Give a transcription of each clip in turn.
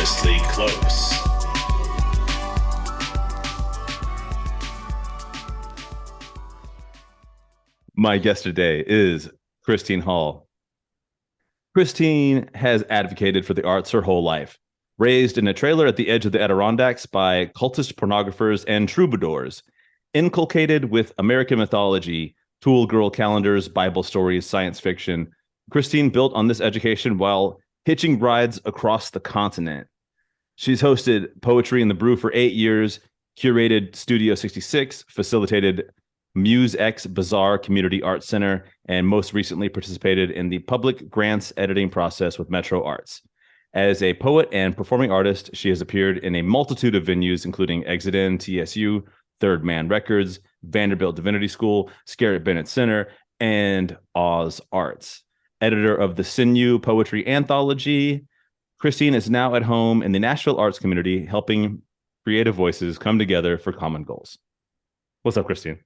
Dangerously close. My guest today is Christine Hall. Christine has advocated for the arts her whole life. Raised in a trailer at the edge of the Adirondacks by cultist pornographers and troubadours, inculcated with American mythology, Tool Girl calendars, Bible stories, science fiction, Christine built on this education while hitching rides across the continent. She's hosted Poetry in the Brew for 8 years, curated Studio 66, facilitated Muse X Bazaar Community Arts Center, and most recently participated in the public grants editing process with Metro Arts. As a poet and performing artist, she has appeared in a multitude of venues, including Exit In, TSU, Third Man Records, Vanderbilt Divinity School, Scarlett Bennett Center, and Oz Arts. Editor of the Sinew Poetry Anthology, Christine is now at home in the Nashville arts community, helping creative voices come together for common goals. What's up, Christine?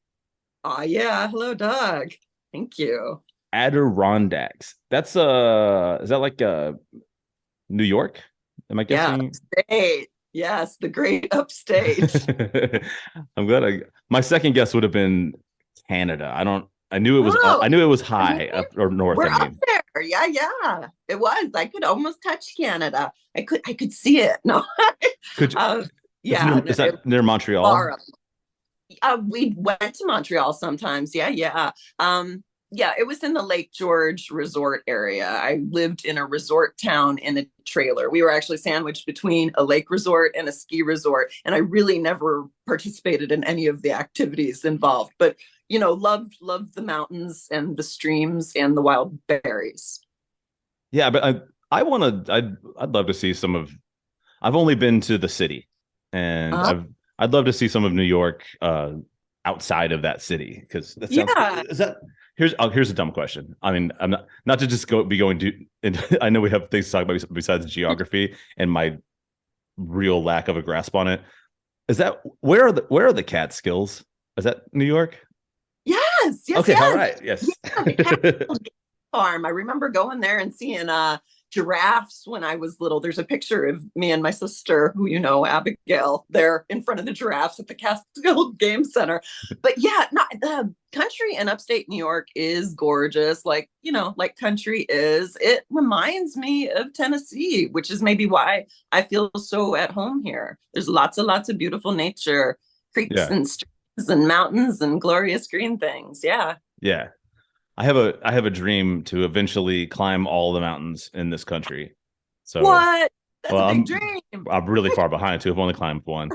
Yeah. Hello, Doug. Thank you. Adirondacks. That's is that like New York? Am I guessing? Yeah, upstate. Yes, the great upstate. I'm glad my second guess would have been Canada. I knew it was Oh, I knew it was high up or north. we're I up mean, there. Yeah. It was. I could almost touch Canada. I could see it. No. could you, Yeah, is that near Montreal? far up. We went to Montreal sometimes. Yeah. Yeah, it was in the Lake George resort area. I lived in a resort town in a trailer. We were actually sandwiched between a lake resort and a ski resort, and I really never participated in any of the activities involved. But loved the mountains and the streams and the wild berries. Yeah, but I'd love to see some of. I've only been to the city, and Uh, I'd love to see some of New York outside of that city, because that sounds. yeah. Is that here's a dumb question. I mean, I'm not to just be going to. And I know we have things to talk about besides geography and my real lack of a grasp on it. Is that where are the Catskills? Is that New York? Yes. Okay, all right, yes. Yeah, the Capitol Farm. I remember going there and seeing giraffes when I was little. There's a picture of me and my sister, who Abigail, there in front of the giraffes at the Catskill Game Center. But yeah, not the country in upstate New York is gorgeous. Like country is. It reminds me of Tennessee, which is maybe why I feel so at home here. There's lots and lots of beautiful nature, creeks Yeah, and streams and mountains and glorious green things. Yeah. yeah. I have a dream to eventually climb all the mountains in this country. So, What? That's well, a big I'm dream. I'm really far behind too. I've only climbed one.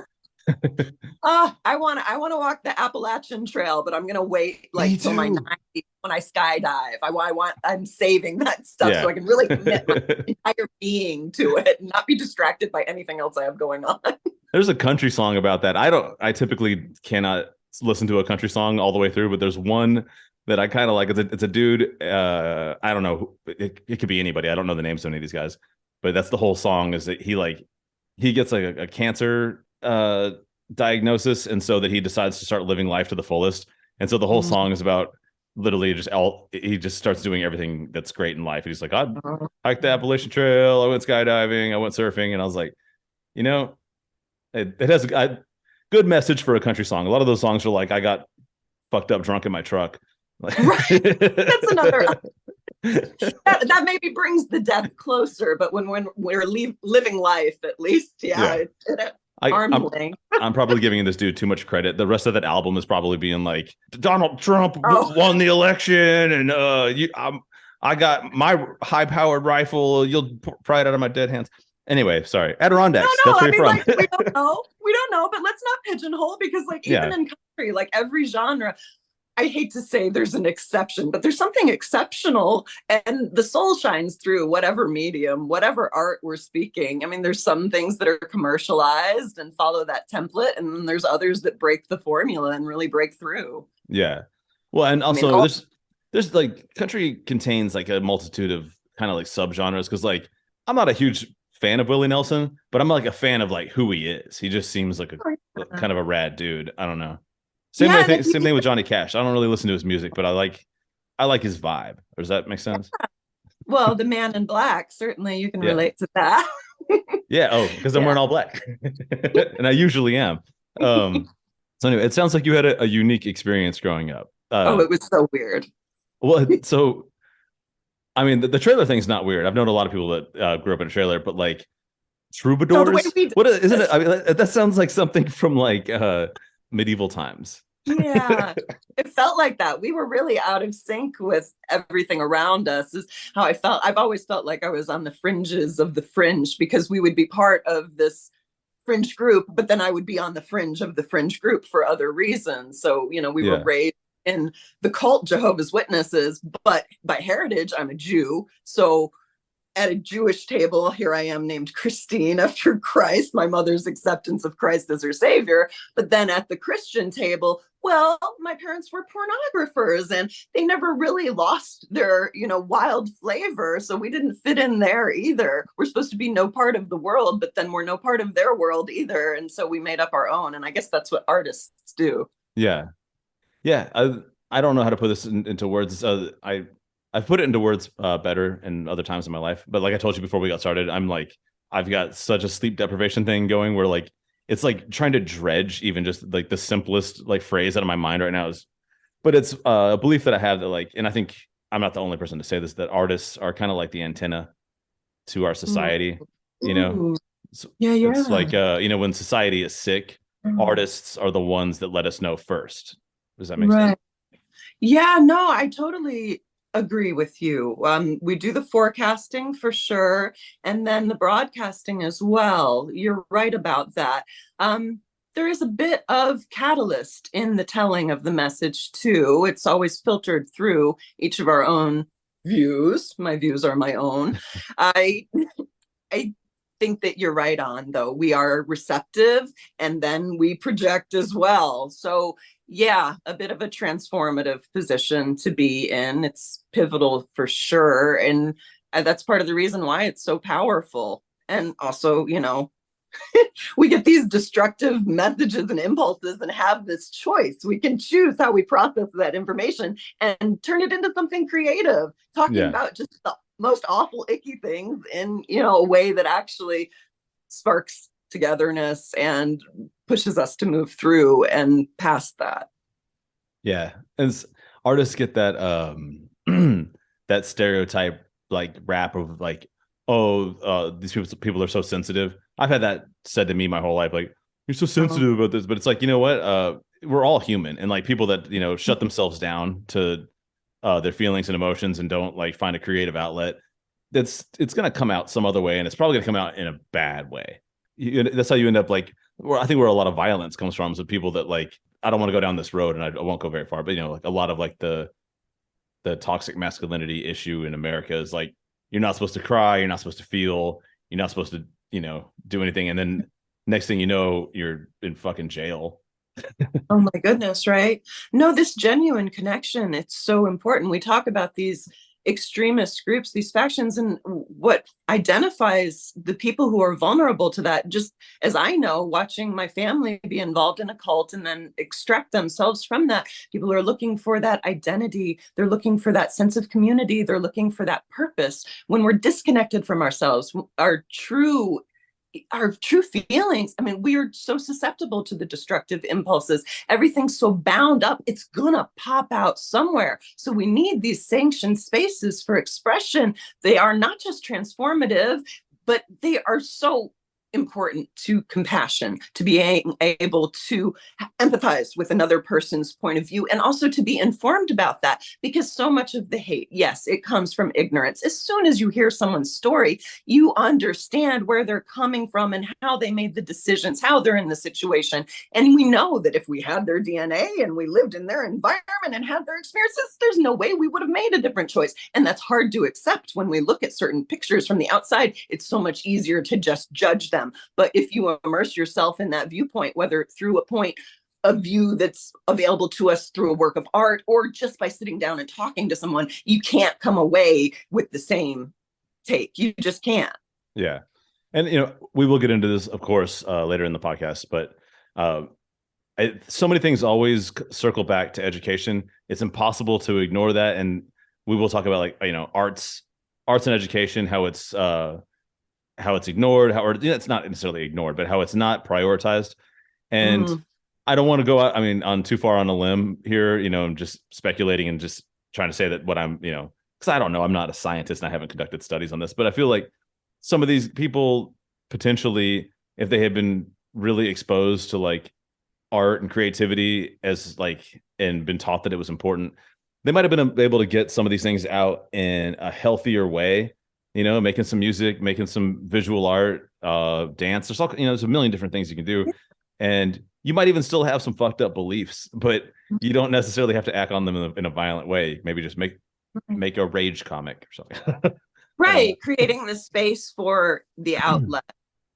I want to walk the Appalachian Trail, but I'm gonna wait Me like till my too. 90s when I skydive. I'm saving that stuff Yeah. so I can really commit my entire being to it and not be distracted by anything else I have going on. There's a country song about that. I typically cannot listen to a country song all the way through, but there's one that I kind of like. It's a dude. I don't know. It could be anybody. I don't know the names of any of these guys, but that's the whole song. Is that he gets like a cancer diagnosis, and so that he decides to start living life to the fullest. And so the whole song is about literally he just starts doing everything that's great in life. And he's like, I hiked the Appalachian Trail, I went skydiving, I went surfing, and I was like, you know, it has a good message for a country song. A lot of those songs are like, I got fucked up drunk in my truck. Right. That's another that maybe brings the death closer, but when we're living life, at least, yeah. Arm I'm length. I'm probably giving this dude too much credit. The rest of that album is probably being like, Donald Trump Oh. won the election, and I got my high powered rifle. You'll pry it out of my dead hands. Anyway, sorry, Adirondacks. No, That's I where mean, you're from. like, we don't know, but let's not pigeonhole, because like Yeah, even in country, like every genre, I hate to say there's an exception, but there's something exceptional, and the soul shines through whatever medium, whatever art we're speaking. I mean, there's some things that are commercialized and follow that template, and then there's others that break the formula and really break through. yeah. Well, and I mean, also there's like country contains like a multitude of kind of like subgenres, because like I'm not a huge fan of Willie Nelson, but I'm like a fan of like who he is. He just seems like a kind of a rad dude. I don't know. yeah, Same thing with Johnny Cash. I don't really listen to his music, but I like his vibe. Does that make sense? well, the man in black, certainly you can Yeah. relate to that. Yeah. Oh, because I'm Yeah. wearing all black, and I usually am. Um, so anyway, it sounds like you had a unique experience growing up. Oh, it was so weird. Well, so I mean, the trailer thing's not weird. I've known a lot of people that grew up in a trailer, but like No, the way troubadours, we did isn't it? this. I mean, that sounds like something from like medieval times. Yeah, it felt like that. We were really out of sync with everything around us, is how I felt. I've always felt like I was on the fringes of the fringe because we would be part of this fringe group, but then I would be on the fringe of the fringe group for other reasons. So, we were Yeah. raised in the cult Jehovah's Witnesses, but by heritage, I'm a Jew. So at a Jewish table, here I am named Christine after Christ, my mother's acceptance of Christ as her savior. But then at the Christian table, well, my parents were pornographers and they never really lost their, wild flavor. So we didn't fit in there either. We're supposed to be no part of the world, but then we're no part of their world either. And so we made up our own. And I guess that's what artists do. Yeah. Yeah. I don't know how to put this into words. I've put it into words better in other times in my life. But like I told you before we got started, I've got such a sleep deprivation thing going where like it's like trying to dredge even just like the simplest like phrase out of my mind right now is, but it's a belief that I have that like, and I think I'm not the only person to say this, that artists are kind of like the antenna to our society, you know? Ooh. So Yeah, it's yeah. like, when society is sick, artists are the ones that let us know first. Does that make sense? Right. Yeah, no, I totally agree with you. We do the forecasting for sure, and then the broadcasting as well. You're right about that. There is a bit of catalyst in the telling of the message too. It's always filtered through each of our own views. My views are my own. I I think that you're right on, though. We are receptive and then we project as well. So, yeah, a bit of a transformative position to be in. It's pivotal for sure. And that's part of the reason why it's so powerful. And also, we get these destructive messages and impulses and have this choice. We can choose how we process that information and turn it into something creative, talking Yeah. about just the most awful, icky things in, a way that actually sparks togetherness and pushes us to move through and past that. Yeah. And artists get that that stereotype like rap of like, oh, these people are so sensitive. I've had that said to me my whole life, like, you're so Oh, sensitive about this. But it's like, you know what? We're all human, and like people that, shut themselves down to their feelings and emotions and don't like find a creative outlet, it's gonna come out some other way, and it's probably gonna come out in a bad way. That's how you end up like, I think where a lot of violence comes from is with people that like, I don't want to go down this road, and I won't go very far, but like a lot of like the toxic masculinity issue in America is like, you're not supposed to cry, you're not supposed to feel, you're not supposed to, do anything, and then next thing you know, you're in fucking jail. oh my goodness, right? No, this genuine connection, it's so important. We talk about these extremist groups, these factions, and what identifies the people who are vulnerable to that, just as I know, watching my family be involved in a cult and then extract themselves from that. People are looking for that identity. They're looking for that sense of community. They're looking for that purpose. When we're disconnected from ourselves, our true feelings. I mean, we are so susceptible to the destructive impulses. Everything's so bound up, it's gonna pop out somewhere. So we need these sanctioned spaces for expression. They are not just transformative, but they are so important to compassion, to be able to empathize with another person's point of view, and also to be informed about that, because so much of the hate, yes, it comes from ignorance. As soon as you hear someone's story, you understand where they're coming from and how they made the decisions, how they're in the situation. And we know that if we had their DNA and we lived in their environment and had their experiences, there's no way we would have made a different choice. And that's hard to accept when we look at certain pictures from the outside. It's so much easier to just judge them. But if you immerse yourself in that viewpoint, whether through a point of view that's available to us through a work of art or just by sitting down and talking to someone, you can't come away with the same take. You just can't. Yeah. And we will get into this, of course, later in the podcast, but uh, so many things always circle back to education. It's impossible to ignore that, and we will talk about like arts and education, how it's how it's ignored, how, or it's not necessarily ignored, but how it's not prioritized. And Mm, I don't want to go out, I mean, on too far on a limb here, I'm just speculating and just trying to say that what I'm, because I don't know, I'm not a scientist and I haven't conducted studies on this, but I feel like some of these people potentially, if they had been really exposed to like art and creativity as like, and been taught that it was important, they might have been able to get some of these things out in a healthier way, making some music, making some visual art, dance. There's all, there's a million different things you can do. And you might even still have some fucked up beliefs, but you don't necessarily have to act on them in a violent way. Maybe just make a rage comic or something. right. Creating the space for the outlet.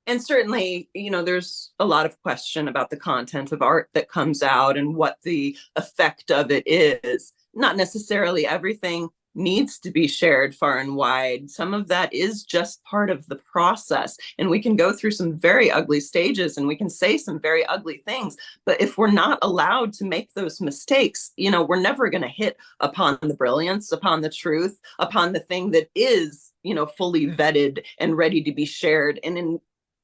And certainly, there's a lot of question about the content of art that comes out and what the effect of it is. Not necessarily everything needs to be shared far and wide. Some of that is just part of the process. And we can go through some very ugly stages and we can say some very ugly things. But if we're not allowed to make those mistakes, we're never going to hit upon the brilliance, upon the truth, upon the thing that is, fully vetted and ready to be shared. And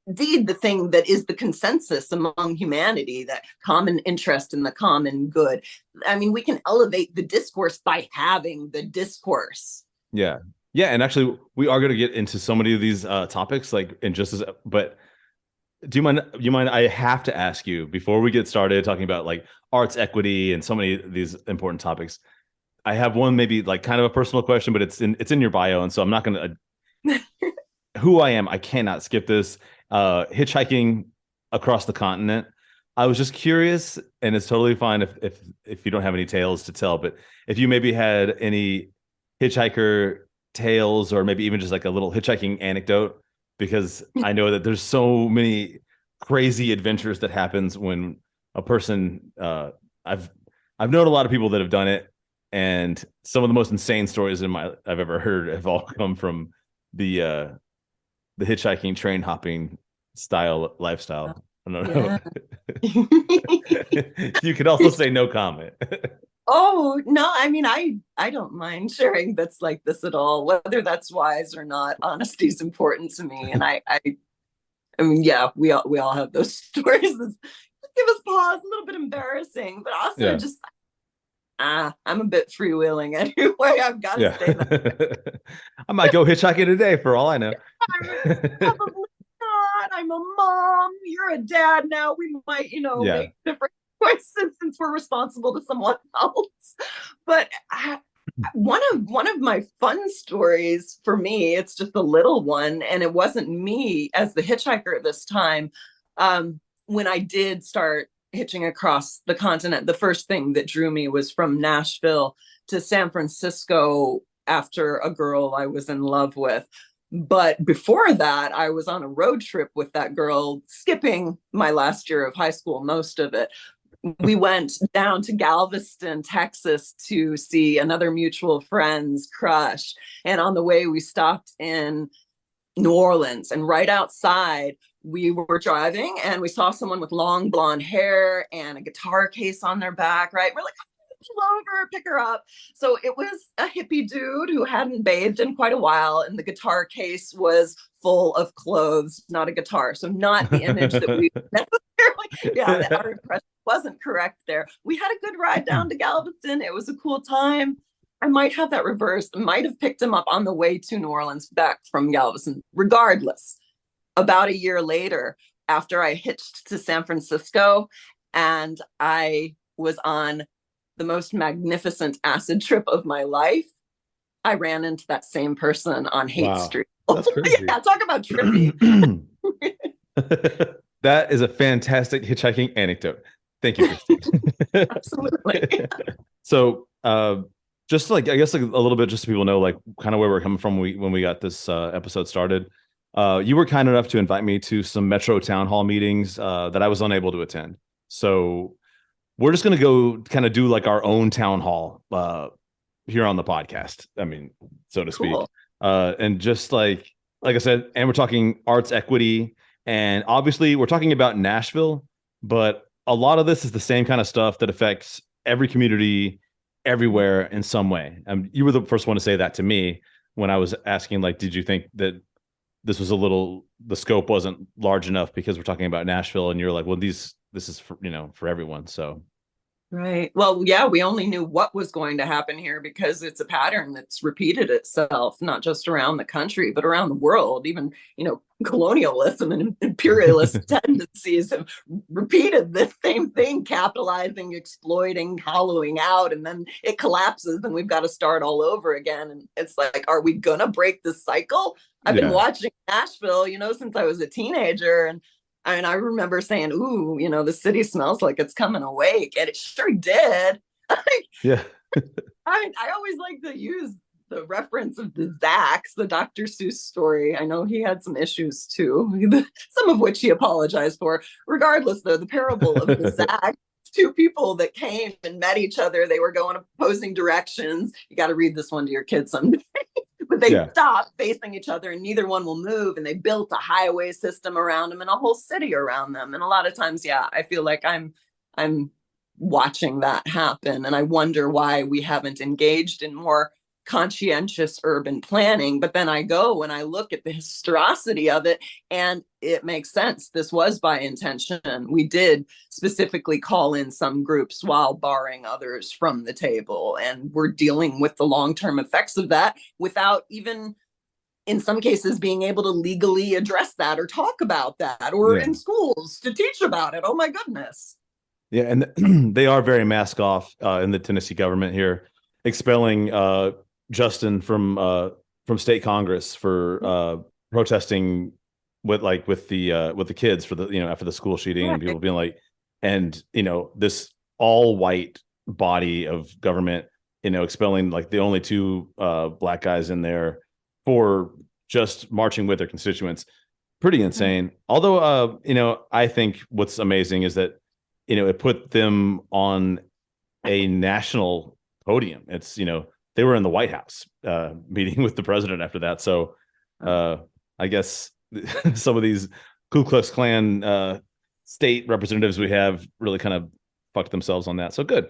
indeed the thing that is the consensus among humanity, that common interest in the common good. I mean, we can elevate the discourse by having the discourse. Yeah. Yeah. And actually, we are going to get into so many of these topics, like in just as, but do you mind? I have to ask you before we get started talking about like arts equity and so many of these important topics. I have one maybe like kind of a personal question, but it's in your bio. And so I'm not going to, who I am, I cannot skip this. Hitchhiking across the continent. I was just curious, and it's totally fine if you don't have any tales to tell, but if you maybe had any hitchhiker tales, or maybe even just like a little hitchhiking anecdote, because I know that there's so many crazy adventures that happens when a person. I've known a lot of people that have done it, and some of the most insane stories I've ever heard have all come from the the hitchhiking, train hopping style lifestyle. I don't know. Yeah. You could also say no comment. Oh, no, I mean, I don't mind sharing bits like this at all, whether that's wise or not. Honesty is important to me. And I mean, yeah, we all have those stories that give us pause, a little bit embarrassing, but also Yeah. just I'm a bit freewheeling anyway. I've got to Yeah. say that. I might go hitchhiking today for all I know. Probably not. I'm a mom. You're a dad now. We might, Yeah. make different choices since we're responsible to someone else. But one of my fun stories for me, it's just a little one, and it wasn't me as the hitchhiker this time. When I did start hitching across the continent, the first thing that drew me was from Nashville to San Francisco after a girl I was in love with. But before that, I was on a road trip with that girl, skipping my last year of high school, most of it. We went down to Galveston, Texas to see another mutual friend's crush. And on the way, we stopped in New Orleans. And right outside, we were driving and we saw someone with long blonde hair and a guitar case on their back, right? We're like, pull over, pick her up. So it was a hippie dude who hadn't bathed in quite a while, and the guitar case was full of clothes, not a guitar. So not the image that we necessarily, yeah, that our impression wasn't correct there. We had a good ride down to Galveston. It was a cool time. I might have that reversed. I might have picked him up on the way to New Orleans back from Galveston. Regardless, about a year later, after I hitched to San Francisco and I was on the most magnificent acid trip of my life, I ran into that same person on Haight Wow. Street. That's crazy. Yeah, talk about trippy. That is a fantastic hitchhiking anecdote. Thank you, Christine. Absolutely. So, just like I guess like a little bit, just so people know, like kind of where we're coming from. When we got this episode started, you were kind enough to invite me to some Metro town hall meetings that I was unable to attend. So we're just gonna go kind of do like our own town hall here on the podcast. I mean, so to speak, Cool. and just like I said, and we're talking arts equity, and obviously we're talking about Nashville, but a lot of this is the same kind of stuff that affects every community everywhere in some way. You were the first one to say that to me when I was asking, like, did you think that this was the scope wasn't large enough because we're talking about Nashville, and you're like, well, this is for, for everyone. So Right. Well, yeah, we only knew what was going to happen here because it's a pattern that's repeated itself, not just around the country, but around the world. Even, colonialism and imperialist tendencies have repeated the same thing, capitalizing, exploiting, hollowing out, and then it collapses and we've got to start all over again. And it's like, are we going to break the cycle? I've been yeah, watching Nashville, since I was a teenager. And I remember saying, ooh, the city smells like it's coming awake. And it sure did. yeah, I always like to use the reference of the Zacks, the Dr. Seuss story. I know he had some issues too, some of which he apologized for. Regardless, though, the parable of the Zacks, two people that came and met each other, they were going opposing directions. You got to read this one to your kids someday. But they yeah. stopped facing each other and neither one will move. And they built a highway system around them and a whole city around them. And a lot of times, yeah, I feel like I'm watching that happen. And I wonder why we haven't engaged in more conscientious urban planning. But then I go and I look at the historicity of it, and it makes sense. This was by intention. We did specifically call in some groups while barring others from the table. And we're dealing with the long-term effects of that without even, in some cases, being able to legally address that or talk about that, or Yeah. in schools to teach about it. Oh my goodness. Yeah, and they are very mask off in the Tennessee government here, expelling Justin from state Congress for protesting with the kids for the after the school shooting, and Right. people being like, and this all white body of government, expelling like the only two black guys in there for just marching with their constituents. Pretty insane. Although I think what's amazing is that it put them on a national podium. It's, they were in the White House meeting with the president after that. So I guess some of these Ku Klux Klan state representatives we have really kind of fucked themselves on that. So good.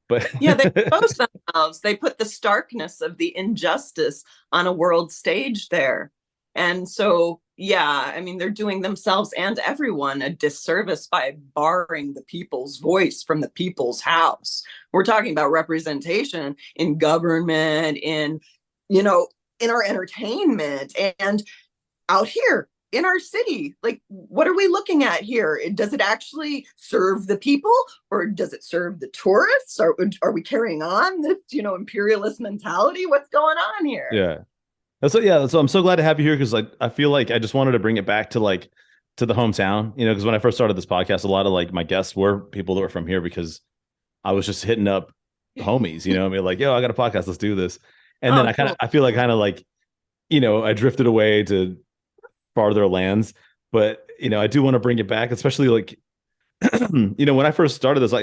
But Yeah, they expose themselves. They put the starkness of the injustice on a world stage there. And so, yeah, I mean, they're doing themselves and everyone a disservice by barring the people's voice from the people's house. We're talking about representation in government, in our entertainment, and out here in our city. Like, what are we looking at here? Does it actually serve the people, or does it serve the tourists? Are we carrying on this imperialist mentality? What's going on here? yeah. So I'm so glad to have you here, because I feel like I just wanted to bring it back to to the hometown, because when I first started this podcast, a lot of my guests were people that were from here, because I was just hitting up homies, I mean, like, yo, I got a podcast, let's do this. And then Oh, cool. I feel like I drifted away to farther lands, but I do want to bring it back, especially when I first started this,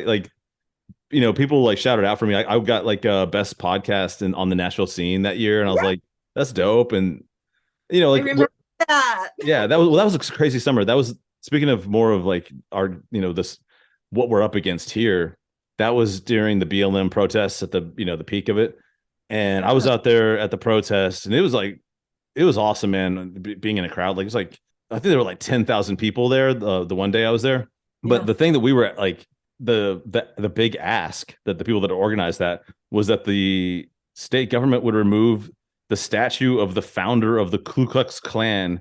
people shouted out for me. I got best podcast on the Nashville scene that year, and I was like, that's dope. And I remember that. yeah, that was a crazy summer. That was, speaking of more of our this, what we're up against here. That was during the BLM protests at the the peak of it, and I was out there at the protest, and it was awesome, man. Being in a crowd, it was I think there were 10,000 people there the one day I was there. But the thing that we were at, the big ask that the people that organized that was that the state government would remove the statue of the founder of the Ku Klux Klan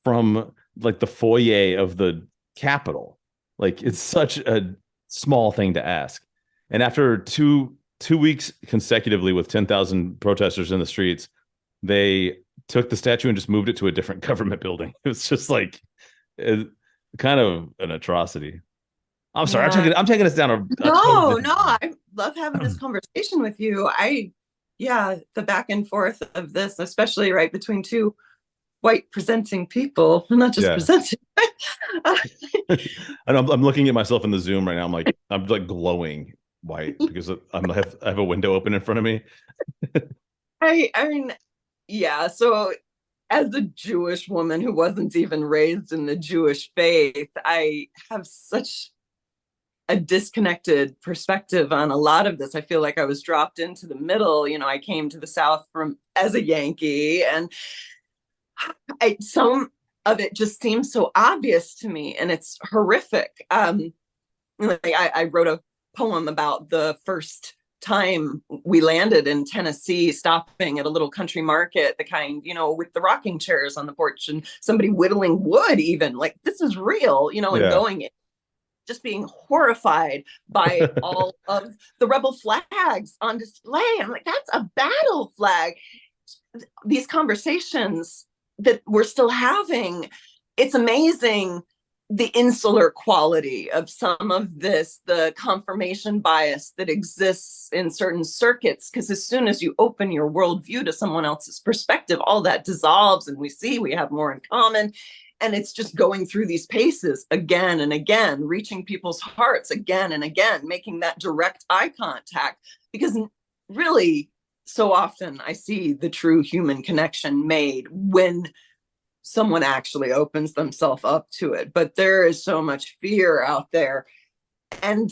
from the foyer of the Capitol. It's such a small thing to ask. And after two weeks consecutively with 10,000 protesters in the streets, they took the statue and just moved it to a different government building. It was just kind of an atrocity. I'm sorry. I'm taking us down a No, totally no, I love having this conversation with you. Yeah, the back and forth of this, especially right between two white presenting people, not just presenting. And I'm looking at myself in the Zoom right now. I'm glowing white because I have a window open in front of me. I mean, yeah. So, as a Jewish woman who wasn't even raised in the Jewish faith, I have such a disconnected perspective on a lot of this. I feel like I was dropped into the middle. I came to the South as a Yankee, and Some of it just seems so obvious to me, and it's horrific. Like I wrote a poem about the first time we landed in Tennessee, stopping at a little country market, the kind, with the rocking chairs on the porch and somebody whittling wood, even like this is real, and Yeah. going, just being horrified by all of the rebel flags on display. I'm like, that's a battle flag. These conversations that we're still having, it's amazing the insular quality of some of this, the confirmation bias that exists in certain circuits. Because as soon as you open your worldview to someone else's perspective, all that dissolves, and we have more in common. And it's just going through these paces again and again, reaching people's hearts again and again, making that direct eye contact. Because really, so often I see the true human connection made when someone actually opens themselves up to it. But there is so much fear out there. And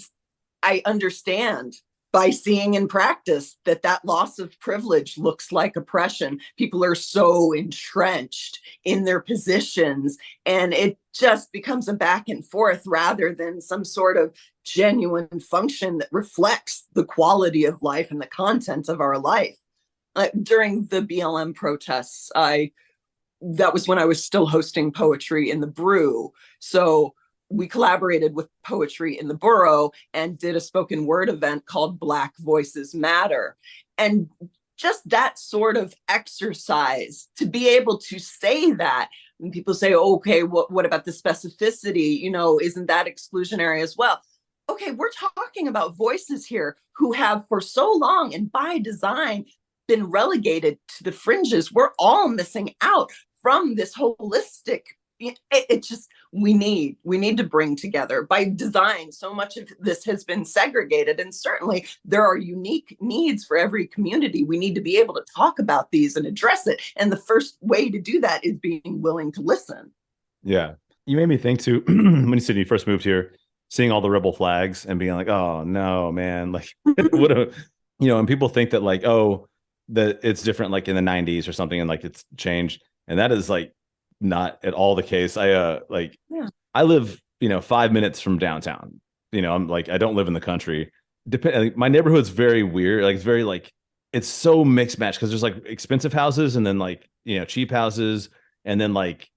I understand by seeing in practice that loss of privilege looks like oppression. People are so entrenched in their positions, and it just becomes a back and forth rather than some sort of genuine function that reflects the quality of life and the content of our life. During the BLM protests, that was when I was still hosting poetry in the Brew. So we collaborated with Poetry in the Borough and did a spoken word event called Black Voices Matter. And just that sort of exercise to be able to say that, and people say, oh, okay, what about the specificity? Isn't that exclusionary as well? Okay, we're talking about voices here who have for so long and by design been relegated to the fringes. We're all missing out from this holistic. It just, we need to bring together by design. So much of this has been segregated, and certainly there are unique needs for every community. We need to be able to talk about these and address it, and the first way to do that is being willing to listen. Yeah. You made me think too, when you said you first moved here, seeing all the rebel flags and being like, oh no, man, like what a, and people think that like, oh, that it's different like in the 90s or something, and like it's changed. And that is like not at all the case. Yeah. I live, 5 minutes from downtown. I'm like, I don't live in the country. My neighborhood's very weird. Like it's very like, it's so mixed match because there's like expensive houses and then like, cheap houses, and then like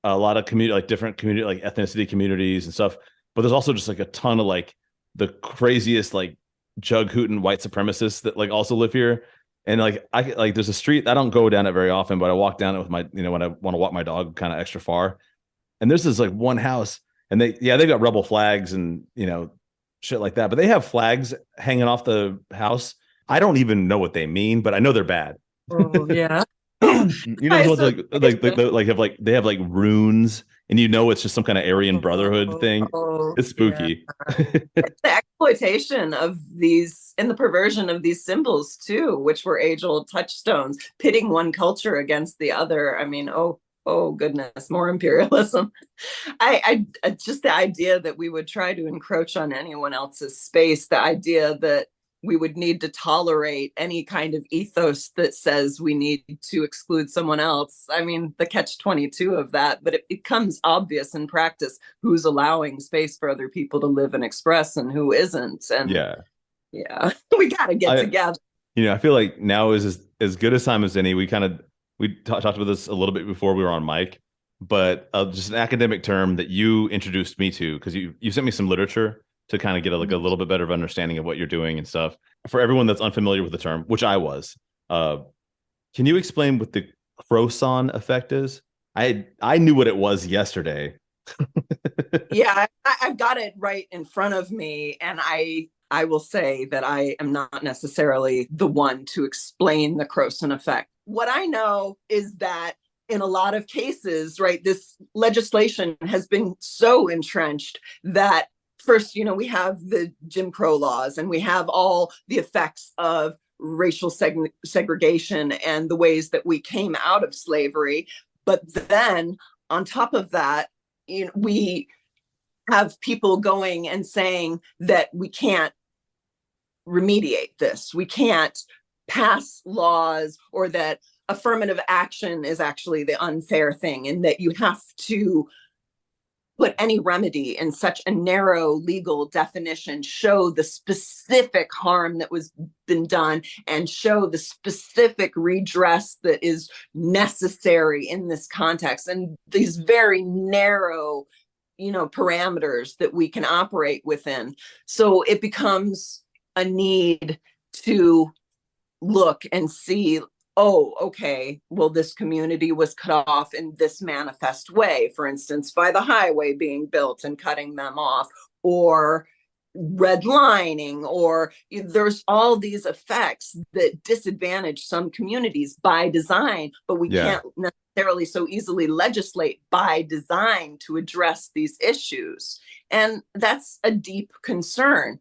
a lot of community, like different community, like ethnicity communities and stuff. But there's also just like a ton of like the craziest like jug hooting white supremacists that like also live here. And like I like there's a street, I don't go down it very often, but I walk down it with my, when I want to walk my dog kind of extra far. And there's this like one house, and they got rebel flags and shit like that. But they have flags hanging off the house. I don't even know what they mean, but I know they're bad. Oh, yeah. Those ones like they have like runes, and it's just some kind of Aryan Brotherhood thing. It's Yeah. spooky. The exploitation of these and the perversion of these symbols too, which were age-old touchstones, pitting one culture against the other. I mean, oh goodness, more imperialism. I just the idea that we would try to encroach on anyone else's space, the idea that we would need to tolerate any kind of ethos that says we need to exclude someone else. I mean, the catch-22 of that, but it becomes obvious in practice who's allowing space for other people to live and express and who isn't. And yeah, we got to get together. I feel like now is as good a time as any. We talked about this a little bit before we were on mic, but just an academic term that you introduced me to, because you sent me some literature to kind of get a little bit better of understanding of what you're doing and stuff. For everyone that's unfamiliar with the term, which I was, can you explain what the Croson effect is? I knew what it was yesterday. Yeah, I've got it right in front of me, and I will say that I am not necessarily the one to explain the Croson effect. What I know is that in a lot of cases, right, this legislation has been so entrenched that first, we have the Jim Crow laws, and we have all the effects of racial segregation and the ways that we came out of slavery. But then on top of that, we have people going and saying that we can't remediate this. We can't pass laws, or that affirmative action is actually the unfair thing, and that you have to put any remedy in such a narrow legal definition, show the specific harm that was been done, and show the specific redress that is necessary in this context, and these very narrow, parameters that we can operate within. So it becomes a need to look and see, oh, okay, well, this community was cut off in this manifest way, for instance, by the highway being built and cutting them off, or redlining, or there's all these effects that disadvantage some communities by design, but we Yeah. can't necessarily so easily legislate by design to address these issues. And that's a deep concern.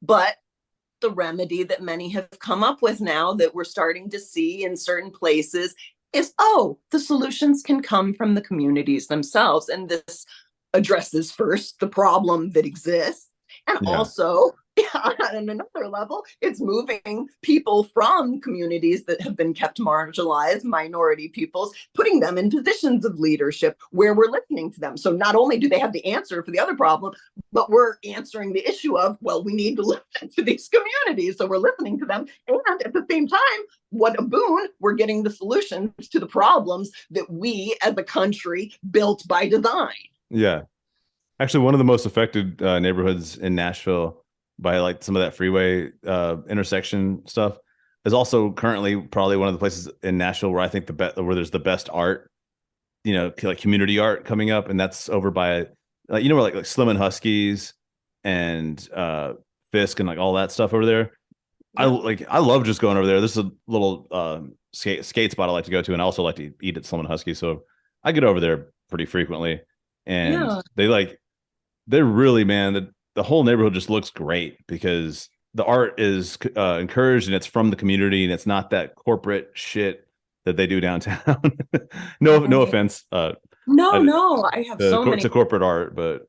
But the remedy that many have come up with now that we're starting to see in certain places is, oh, the solutions can come from the communities themselves. And this addresses first the problem that exists. And Yeah. also, on another level, it's moving people from communities that have been kept marginalized, minority peoples, putting them in positions of leadership where we're listening to them. So not only do they have the answer for the other problem, but we're answering the issue of, well, we need to listen to these communities. So we're listening to them. And at the same time, what a boon, we're getting the solutions to the problems that we as a country built by design. Yeah. Actually, one of the most affected neighborhoods in Nashville by like some of that freeway intersection stuff is also currently probably one of the places in Nashville where I think where there's the best art, like community art coming up, and that's over by where like Slim and Huskies and Fisk and like all that stuff over there. I love just going over there. This is a little skate spot I like to go to, and I also like to eat at Slim and Husky, so I get over there pretty frequently. And Yeah. they're really, man, the whole neighborhood just looks great because the art is encouraged and it's from the community and it's not that corporate shit that they do downtown. No Right. offense, No, I have so many. to corporate art, but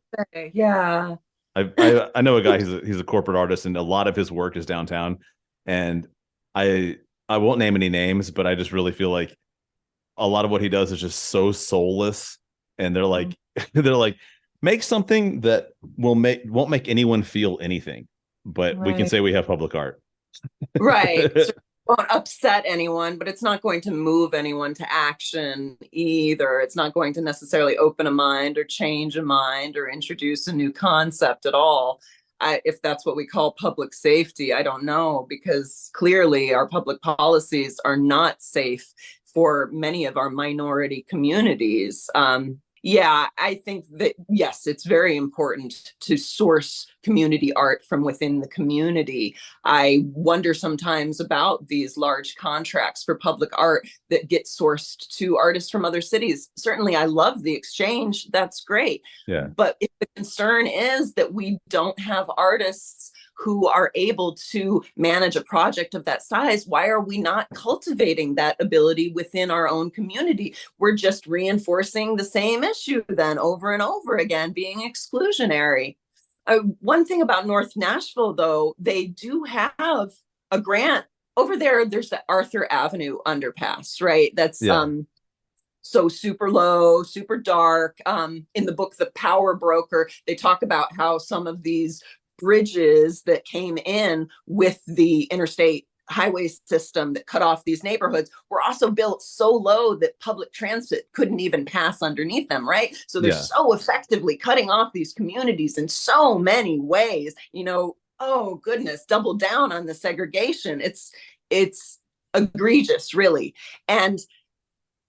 Yeah. I know a guy. He's a corporate artist, and a lot of his work is downtown. And I I won't name any names, but I just really feel like a lot of what he does is just so soulless. And they're like they're like, make something that won't make anyone feel anything, but we can Right. say we have public art. Right. So it won't upset anyone, but it's not going to move anyone to action either. It's not going to necessarily open a mind or change a mind or introduce a new concept at all. If that's what we call public safety, I don't know, because clearly our public policies are not safe for many of our minority communities. Yeah, I think that, yes, it's very important to source community art from within the community. I wonder sometimes about these large contracts for public art that get sourced to artists from other cities. Certainly, I love the exchange. That's great. Yeah. But if the concern is that we don't have artists who are able to manage a project of that size, why are we not cultivating that ability within our own community? We're just reinforcing the same issue then over and over again, being exclusionary. One thing about North Nashville, though, they do have a grant over there. There's the Arthur Avenue underpass, right? That's Yeah. So super low, super dark. In the book The Power Broker, they talk about how some of these bridges that came in with the interstate highway system that cut off these neighborhoods were also built so low that public transit couldn't even pass underneath them, right? So they're Yeah. so effectively cutting off these communities in so many ways. Oh goodness, double down on the segregation. It's egregious, really. And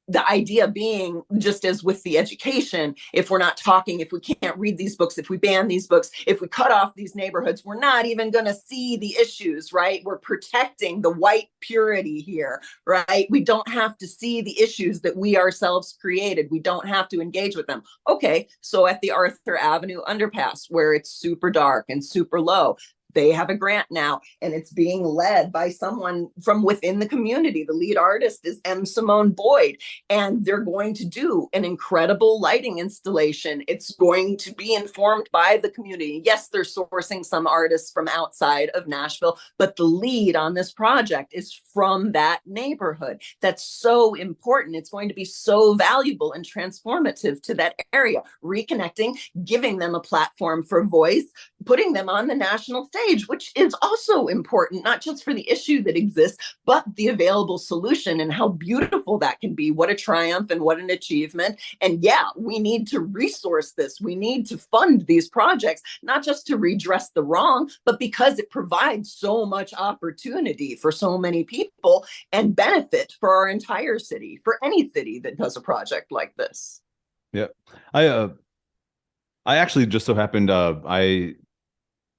the idea being, just as with the education, if we're not talking, if we can't read these books, if we ban these books, if we cut off these neighborhoods, we're not even going to see the issues, right? We're protecting the white purity here, right? We don't have to see the issues that we ourselves created. We don't have to engage with them. Okay, so at the Arthur Avenue underpass, where it's super dark and super low, They have a grant now, and it's being led by someone from within the community. The lead artist is M. Simone Boyd, and they're going to do an incredible lighting installation. It's going to be informed by the community. Yes, they're sourcing some artists from outside of Nashville, but the lead on this project is from that neighborhood. That's so important. It's going to be so valuable and transformative to that area, reconnecting, giving them a platform for voice, putting them on the national stage, which is also important, not just for the issue that exists, but the available solution and how beautiful that can be. What a triumph and what an achievement. And yeah, we need to resource this. We need to fund these projects, not just to redress the wrong, but because it provides so much opportunity for so many people and benefit for our entire city, for any city that does a project like this. Yeah. I actually just so happened I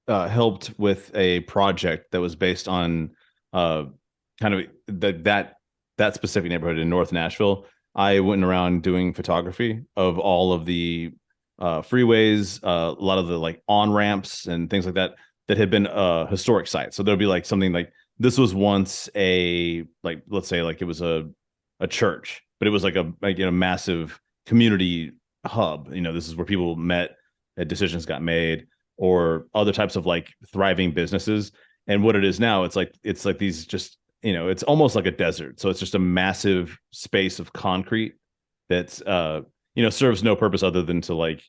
helped with a project that was based on kind of that specific neighborhood in North Nashville. I went around doing photography of all of the freeways, a lot of the like on ramps and things like that that had been historic sites. So there'll be like something like this was once a like let's say like it was a church, but it was like a massive community hub. This is where people met, decisions got made, or other types of like thriving businesses. And what it is now, it's like these just it's almost like a desert. So it's just a massive space of concrete that's serves no purpose other than to like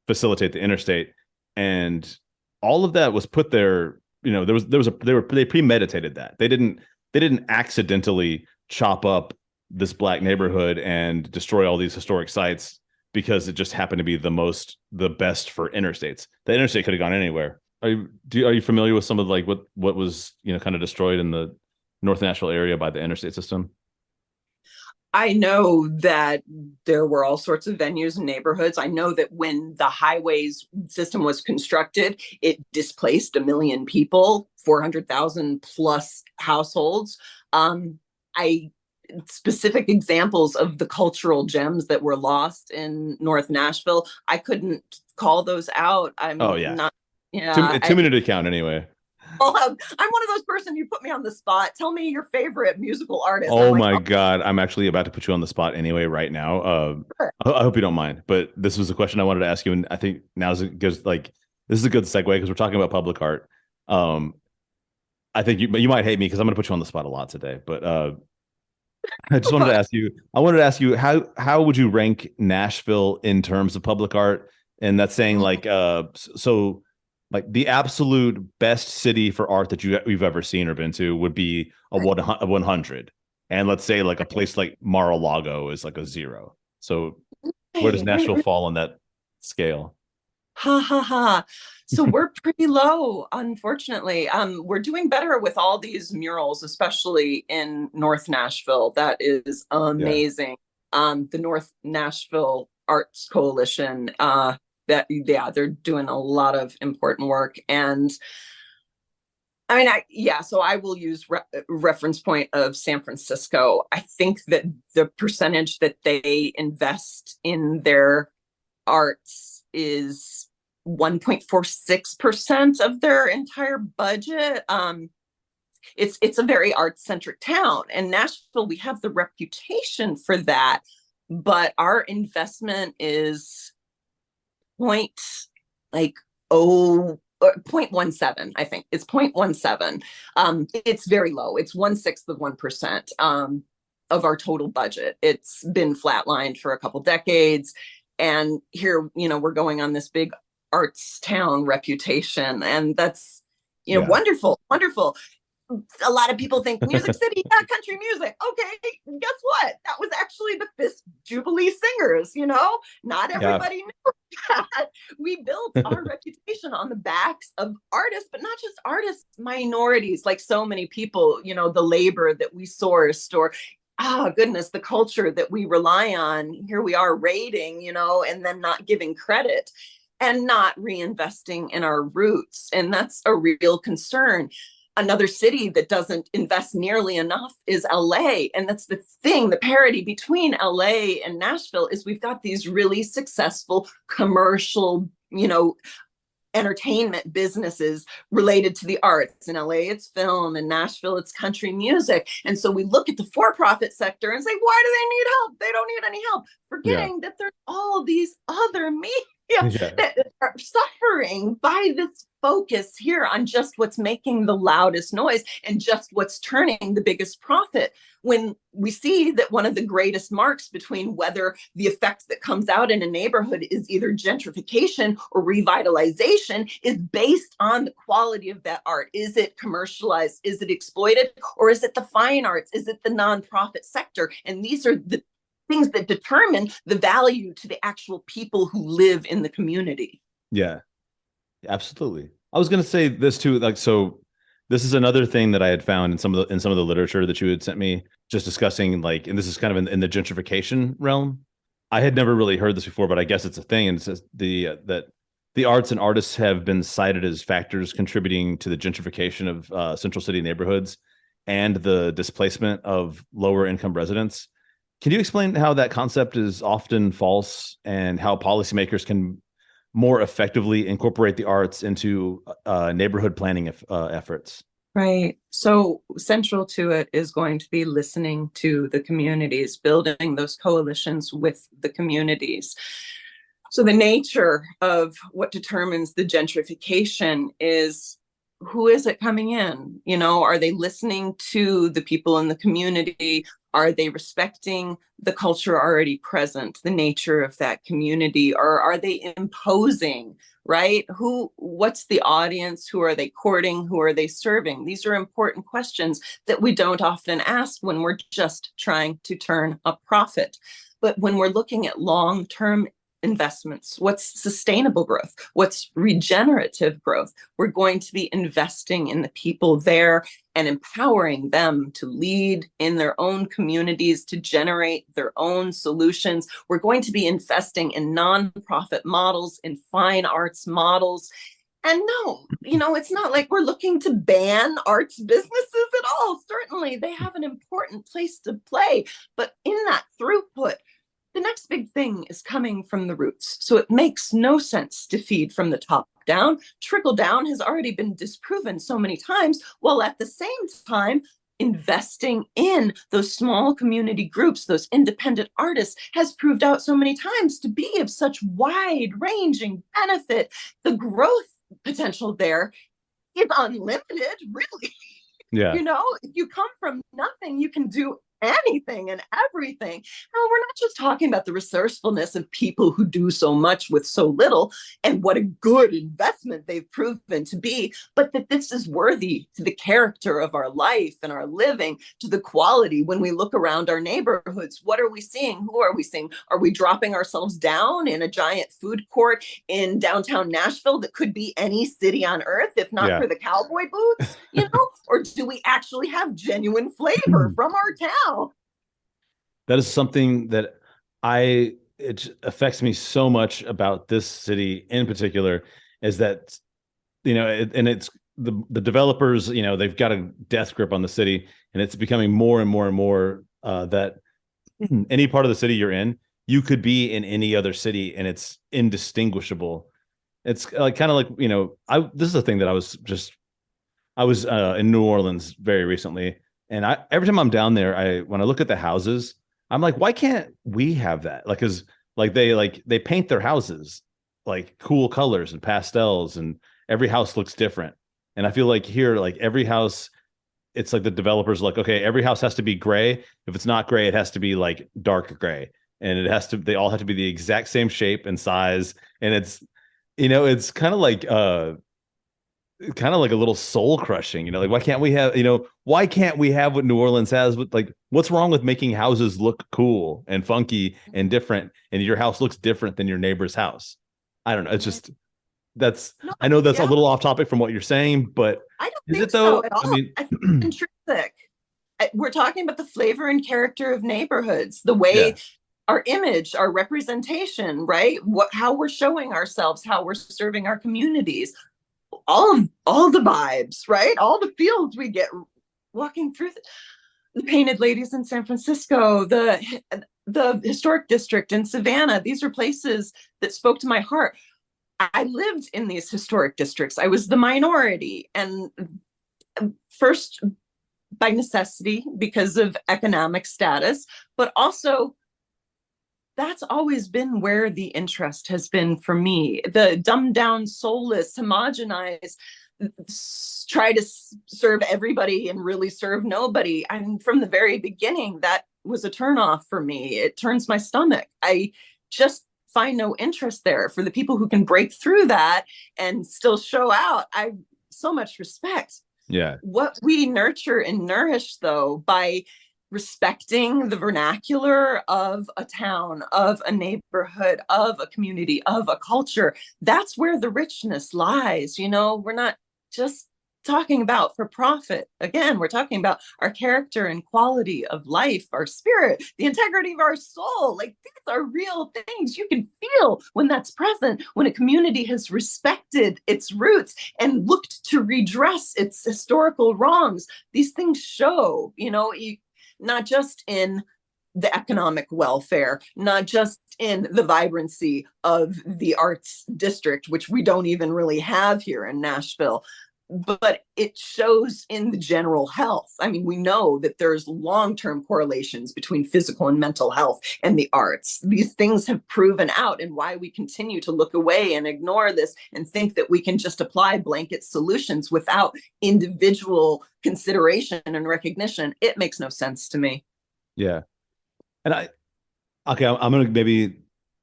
facilitate the interstate. And all of that was put there. They premeditated that. They didn't accidentally chop up this black neighborhood and destroy all these historic sites because it just happened to be the best for interstates. The interstate could have gone anywhere. Are you familiar with some of like what was kind of destroyed in the North Nashville area by the interstate system? I know that there were all sorts of venues and neighborhoods. I know that when the highways system was constructed, it displaced 1 million people, 400,000 plus households. I specific examples of the cultural gems that were lost in North Nashville. I couldn't call those out. Oh yeah, not. Yeah, too many to count anyway. I'm one of those person you put me on the spot. Tell me your favorite musical artist. Oh like, my God, I'm actually about to put you on the spot anyway right now. Sure. I hope you don't mind, but this was a question I wanted to ask you, and I think now's a good this is a good segue because we're talking about public art. I think you might hate me because I'm going to put you on the spot a lot today, but I just wanted to ask you. I wanted to ask you how would you rank Nashville in terms of public art? And that's saying like so like the absolute best city for art that you've ever seen or been to would be a 100, and let's say like a place like Mar-a-Lago is like a 0. So where does Nashville fall on that scale? Ha ha ha. So we're pretty low, unfortunately. We're doing better with all these murals, especially in North Nashville. That is amazing. The North Nashville Arts Coalition, they're doing a lot of important work. And I mean, so I will use reference point of San Francisco. I think that the percentage that they invest in their arts is 1.46% of their entire budget. It's a very art-centric town, and Nashville, we have the reputation for that, but our investment is point like 0.17. I think it's 0.17. It's very low. It's 1/6 of 1% of our total budget. It's been flatlined for a couple decades, and here we're going on this big arts town reputation, and that's wonderful. A lot of people think Music City, country music. Okay, guess what? That was actually the Fisk Jubilee Singers. Not everybody knew that. We built our reputation on the backs of artists, but not just artists, minorities, like so many people. The labor that we sourced, or goodness, the culture that we rely on. Here we are raiding, and then not giving credit and not reinvesting in our roots. And that's a real concern. Another city that doesn't invest nearly enough is LA. And that's the thing, the parity between LA and Nashville is we've got these really successful commercial, entertainment businesses related to the arts. In LA, it's film. In Nashville, it's country music. And so we look at the for-profit sector and say, why do they need help? They don't need any help, Yeah. forgetting that there's all these other media Yeah. that are suffering by this focus here on just what's making the loudest noise and just what's turning the biggest profit. When we see that one of the greatest marks between whether the effect that comes out in a neighborhood is either gentrification or revitalization is based on the quality of that art. Is it commercialized? Is it exploited? Or is it the fine arts? Is it the nonprofit sector? And these are the things that determine the value to the actual people who live in the community. Yeah. Absolutely. I was going to say this too, like, so this is another thing that I had found in some of the literature that you had sent me, just discussing, like, and this is kind of in the gentrification realm. I had never really heard this before, but I guess it's a thing. And it says that the arts and artists have been cited as factors contributing to the gentrification of central city neighborhoods and the displacement of lower income residents. Can you explain how that concept is often false and how policymakers can more effectively incorporate the arts into neighborhood planning efforts? Right. So central to it is going to be listening to the communities, building those coalitions with the communities. So the nature of what determines the gentrification is, who is it coming in? You know, are they listening to the people in the community? Are they respecting the culture already present, the nature of that community? Or are they imposing, right? What's the audience? Who are they courting? Who are they serving? These are important questions that we don't often ask when we're just trying to turn a profit. But when we're looking at long-term investments, what's sustainable growth, what's regenerative growth, we're going to be investing in the people there and empowering them to lead in their own communities, to generate their own solutions. We're going to be investing in nonprofit models, in fine arts models. And no, you know, it's not like we're looking to ban arts businesses at all. Certainly they have an important place to play, but in that throughput, the next big thing is coming from the roots. So it makes no sense to feed from the top down. Trickle down has already been disproven so many times, while at the same time, investing in those small community groups, those independent artists, has proved out so many times to be of such wide ranging benefit. The growth potential there is unlimited, really. Yeah. You know, if you come from nothing, you can do anything and everything. Now, we're not just talking about the resourcefulness of people who do so much with so little and what a good investment they've proven to be, but that this is worthy to the character of our life and our living, to the quality. When we look around our neighborhoods, what are we seeing? Who are we seeing? Are we dropping ourselves down in a giant food court in downtown Nashville that could be any city on earth, if not Yeah. for the cowboy boots, you know? Or do we actually have genuine flavor from our town? That is something that it affects me so much about this city in particular, is that, you know, and it's the developers, you know, they've got a death grip on the city, and it's becoming more and more and more that any part of the city you're in, you could be in any other city and it's indistinguishable. It's like kind of like, you know, this is a thing that I was in New Orleans very recently, and every time I'm down there, when I look at the houses, I'm like, why can't we have that? Because they paint their houses like cool colors and pastels, and every house looks different. And I feel like here, like every house, it's like the developers are like, okay, every house has to be gray. If it's not gray, it has to be like dark gray, and they all have to be the exact same shape and size. And it's, you know, it's kind of like a little soul crushing, you know, like why can't we have what New Orleans has? With, like, what's wrong with making houses look cool and funky and different, and your house looks different than your neighbor's house? I don't know. It's just, No, I know that's a yeah, little off topic from what you're saying, but I don't is think it so though? at I all. mean, I think it's intrinsic. We're talking about the flavor and character of neighborhoods, the way yeah, our image, our representation, right? How we're showing ourselves, how we're serving our communities, all the vibes, right? All the feels we get walking through the Painted Ladies in San Francisco, the historic district in Savannah. These are places that spoke to my heart. I lived in these historic districts. I was the minority. And first, by necessity, because of economic status, but also that's always been where the interest has been for me. The dumbed down, soulless, homogenized, try to serve everybody and really serve nobody. And from the very beginning, that was a turnoff for me. It turns my stomach. I just find no interest there. For the people who can break through that and still show out, I so much respect. Yeah. What we nurture and nourish, though, by respecting the vernacular of a town, of a neighborhood, of a community, of a culture, that's where the richness lies. We're not just talking about for profit. Again, we're talking about our character and quality of life, our spirit, the integrity of our soul. Like, these are real things you can feel when that's present, when a community has respected its roots and looked to redress its historical wrongs. These things show, not just in the economic welfare, not just in the vibrancy of the arts district, which we don't even really have here in Nashville, but it shows in the general health. I mean, we know that there's long-term correlations between physical and mental health and the arts. These things have proven out, and why we continue to look away and ignore this and think that we can just apply blanket solutions without individual consideration and recognition, it makes no sense to me. Yeah. And I'm gonna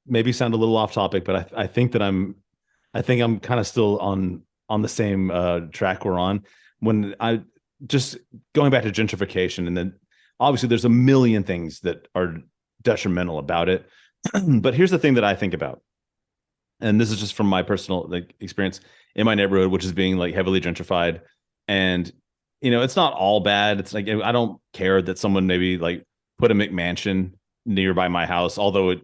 maybe sound a little off topic, but I think that I think I'm kind of still on the same track we're on. When I just going back to gentrification, and then obviously there's a million things that are detrimental about it. But here's the thing that I think about, and this is just from my personal experience in my neighborhood, which is being heavily gentrified. And it's not all bad. It's I don't care that someone maybe put a McMansion nearby my house, although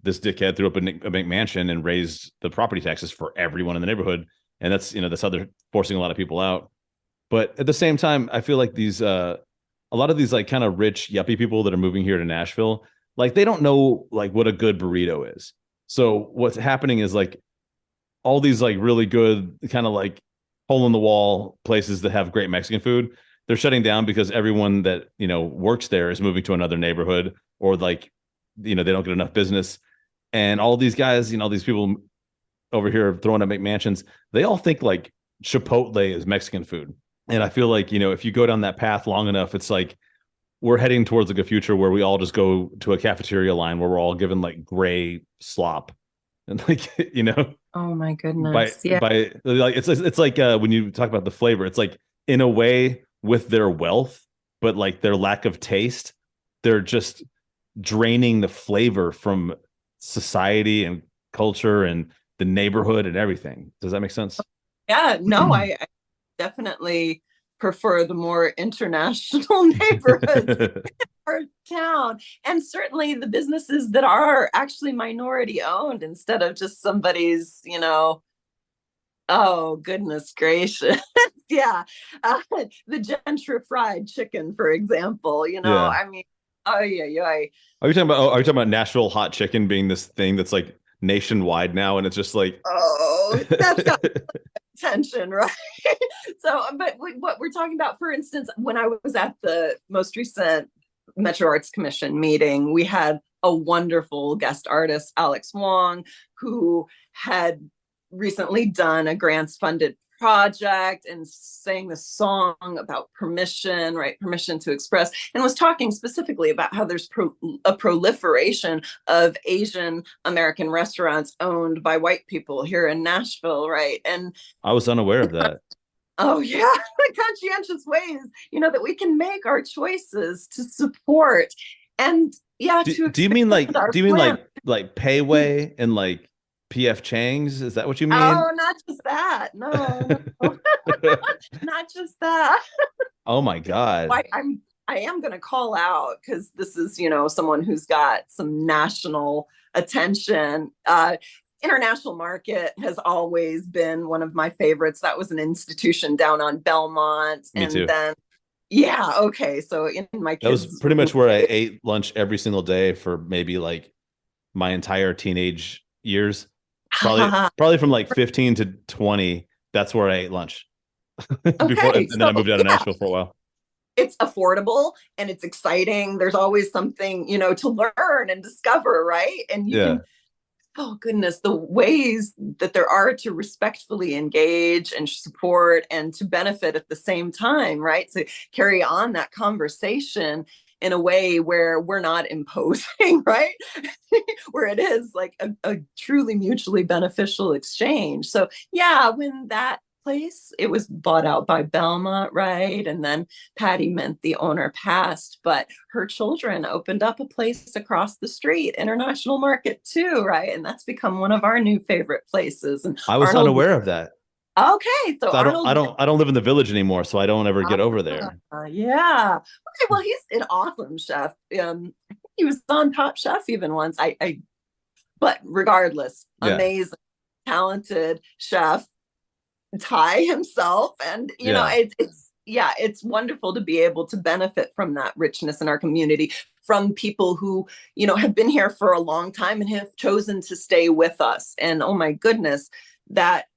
this dickhead threw up a McMansion and raised the property taxes for everyone in the neighborhood. And that's how they're forcing a lot of people out. But at the same time, I feel like these a lot of these kind of rich yuppie people that are moving here to Nashville, they don't know what a good burrito is. So what's happening is all these really good kind of hole in the wall places that have great Mexican food, they're shutting down because everyone that works there is moving to another neighborhood, or they don't get enough business. And all these guys, these people over here throwing up McMansions, they all think Chipotle is Mexican food. And I feel if you go down that path long enough, it's we're heading towards a future where we all just go to a cafeteria line where we're all given gray slop. And Oh my goodness. By it's when you talk about the flavor, it's in a way, with their wealth, but their lack of taste, they're just draining the flavor from society and culture and the neighborhood and everything. Does that make sense? Yeah, no, I definitely prefer the more international neighborhoods in our town. And certainly the businesses that are actually minority owned instead of just somebody's, oh, goodness gracious. Yeah. The gentrified chicken, for example, Yeah. I mean, oh, yeah. Are you talking about Nashville hot chicken being this thing that's nationwide now, and it's just oh, that's got attention, right? So, but what we're talking about, for instance, when I was at the most recent Metro Arts Commission meeting, we had a wonderful guest artist, Alex Wong, who had recently done a grants funded project and sang the song about permission, right? Permission to express, and was talking specifically about how there's a proliferation of Asian American restaurants owned by white people here in Nashville, right? And I was unaware of that. Oh yeah, the conscientious ways, that we can make our choices to support. And yeah, do you mean Pei Wei and PF Chang's? Is that what you mean? Oh, not just that. No. Not just that. Oh my God. I am going to call out, because this is, someone who's got some national attention. International Market has always been one of my favorites. That was an institution down on Belmont. Me too. Then, yeah, okay. So in my kids, that was pretty much where I ate lunch every single day for maybe my entire teenage years. Probably from like 15 to 20. That's where I ate lunch before, Okay, and then so I moved out of yeah, Nashville for a while. it's affordable and it's exciting. There's always something, to learn and discover, right? And you Yeah. can, oh goodness, the ways that there are to respectfully engage and support and to benefit at the same time, right? To carry on that conversation in a way where we're not imposing, right? Where it is like a truly mutually beneficial exchange. So yeah, when that place, it was bought out by Belmont, right? And then Patty Mint, the owner, passed, but her children opened up a place across the street, International Market too, right? And that's become one of our new favorite places. And I was Arnold, unaware of that. okay, so So Arnold, I don't live in the village anymore, so I don't ever get over there. yeah. Okay, well, he's an awesome chef. He was on Top Chef even once. But regardless, Yeah. amazing, talented chef, Thai himself, and Yeah. it's yeah, it's wonderful to be able to benefit from that richness in our community from people who have been here for a long time and have chosen to stay with us. And oh my goodness, that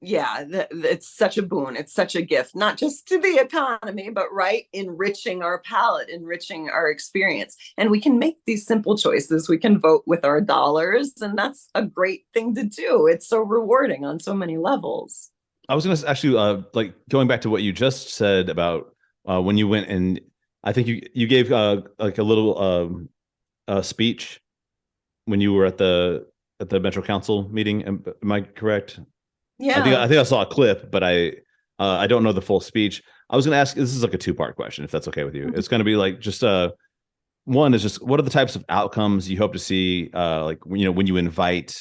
yeah, it's such a boon. It's such a gift, not just to the economy, but right, enriching our palate, enriching our experience. And we can make these simple choices. We can vote with our dollars, and that's a great thing to do. It's so rewarding on so many levels. I was going to actually like going back to what you just said about when you went, and I think you gave like a little speech when you were at the Metro Council meeting. Am I correct? Yeah. I think I saw a clip, but I don't know the full speech. I was going to ask. This is like a two-part question, if that's okay with you. It's going to be like just one is just what are the types of outcomes you hope to see, like when you invite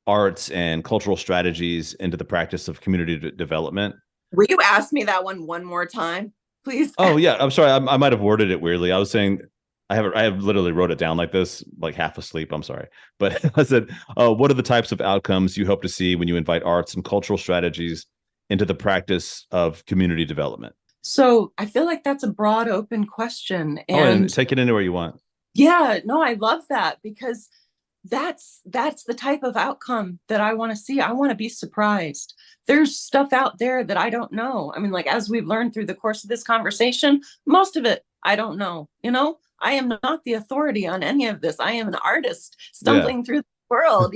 arts and cultural strategies into the practice of community development. Will you ask me that one more time, please? Oh yeah, I'm sorry. I might have worded it weirdly. I was saying I have literally wrote it down like this, like half asleep. I'm sorry, but I said, what are the types of outcomes you hope to see when you invite arts and cultural strategies into the practice of community development? So I feel like that's a broad, open question. Oh, and And take it anywhere you want. yeah, no, I love that because that's the type of outcome that I want to see. I want to be surprised. There's stuff out there that I don't know. I mean, like as we've learned through the course of this conversation, most of it I don't know. I am not the authority on any of this. I am an artist Yeah, stumbling through the world,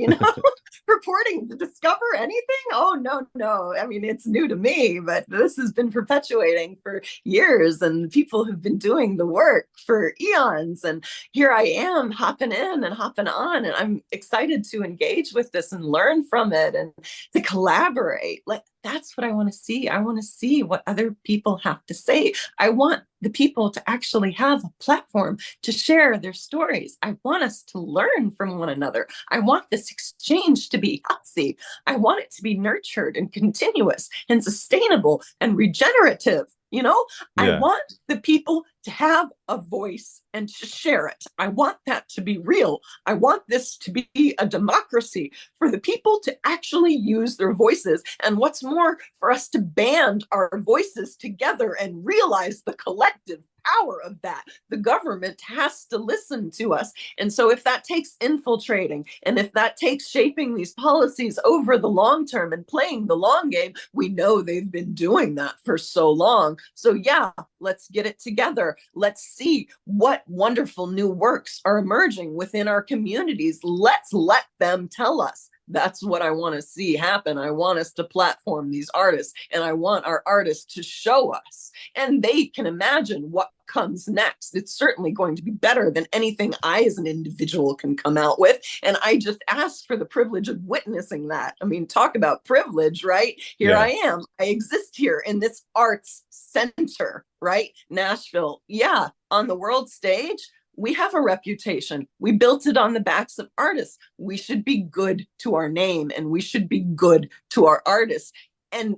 purporting to discover anything. Oh, no, no. I mean, it's new to me, but this has been perpetuating for years, and people have been doing the work for eons. And here I am hopping in and hopping on, and I'm excited to engage with this and learn from it and to collaborate. Like, that's what I want to see. I want to see what other people have to say. I want the people to actually have a platform to share their stories. I want us to learn from one another. I want this exchange to be healthy. I want it to be nurtured and continuous and sustainable and regenerative. I yeah, want the people to have a voice and to share it. I want that to be real. I want this to be a democracy for the people to actually use their voices. And what's more, for us to band our voices together and realize the collective power of that. The government has to listen to us. And so, if that takes infiltrating and if that takes shaping these policies over the long term and playing the long game, we know they've been doing that for so long. So, yeah, let's get it together. Let's see what wonderful new works are emerging within our communities. Let's let them tell us. That's what I want to see happen. I want us to platform these artists, and I want our artists to show us, and they can imagine what comes next. It's certainly going to be better than anything I as an individual can come out with. And I just ask for the privilege of witnessing that. I mean, talk about privilege, right? Here yeah, I am. I exist here in this arts center, right? Nashville. Yeah, on the world stage, we have a reputation. We built it on the backs of artists. We should be good to our name and we should be good to our artists. And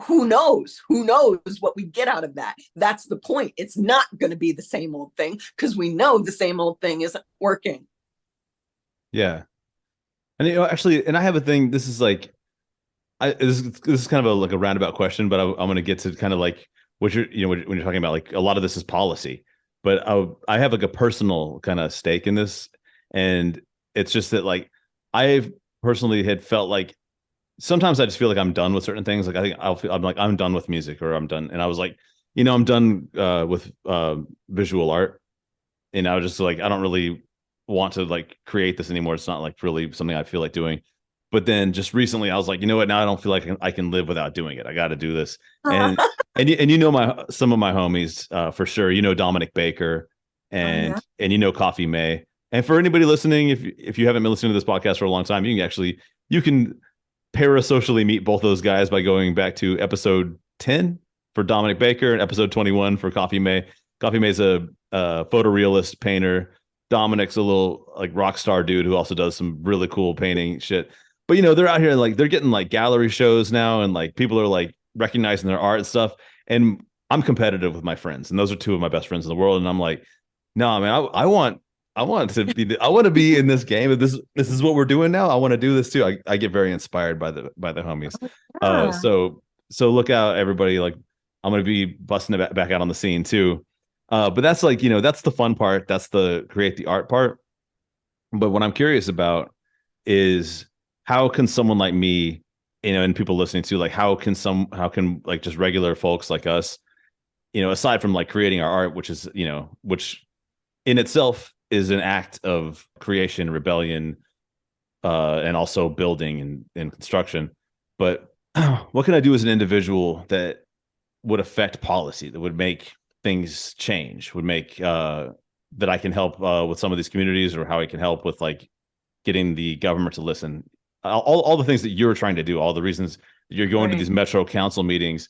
who knows what we get out of that. That's the point. It's not going to be the same old thing because we know the same old thing isn't working. yeah. And actually, and I have a thing. This is like, this is kind of like a roundabout question, but I'm going to get to kind of like what you're, when you're talking about like a lot of this is policy, but I have like a personal kind of stake in this, and it's just that like I've personally had felt like sometimes I just feel like I'm done with certain things. Like I think I'm like I'm done with music or I'm done. And I was like, I'm done with visual art. And I was just like, I don't really want to like create this anymore. It's not like really something I feel like doing. But then just recently, I was like, you know what? Now I don't feel like I can live without doing it. I got to do this. And my some of my homies for sure. Dominic Baker Oh yeah. and Coffee May. And for anybody listening, if you haven't been listening to this podcast for a long time, you can parasocially meet both those guys by going back to episode 10 for Dominic Baker and episode 21 for Coffee May. Coffee May's a photorealist painter. Dominic's a little like rock star dude who also does some really cool painting shit. But they're out here and like they're getting like gallery shows now, and like people are like recognizing their art and stuff. And I'm competitive with my friends, and those are two of my best friends in the world. And I'm like, no, man, I want to be I want to be in this game. If this is what we're doing now, I want to do this too. I get very inspired by the homies. Yeah. So look out, everybody. Like I'm gonna be busting it back out on the scene too. But that's like, that's the fun part. That's the create the art part. But what I'm curious about is how can someone like me, and people listening to, like, how can like just regular folks like us, aside from like creating our art, which in itself is an act of creation, rebellion, and also building and construction. But what can I do as an individual that would affect policy, that would make things change, would make that I can help with some of these communities, or how I can help with like getting the government to listen. All the things that you're trying to do, all the reasons you're going to Right. these Metro Council meetings,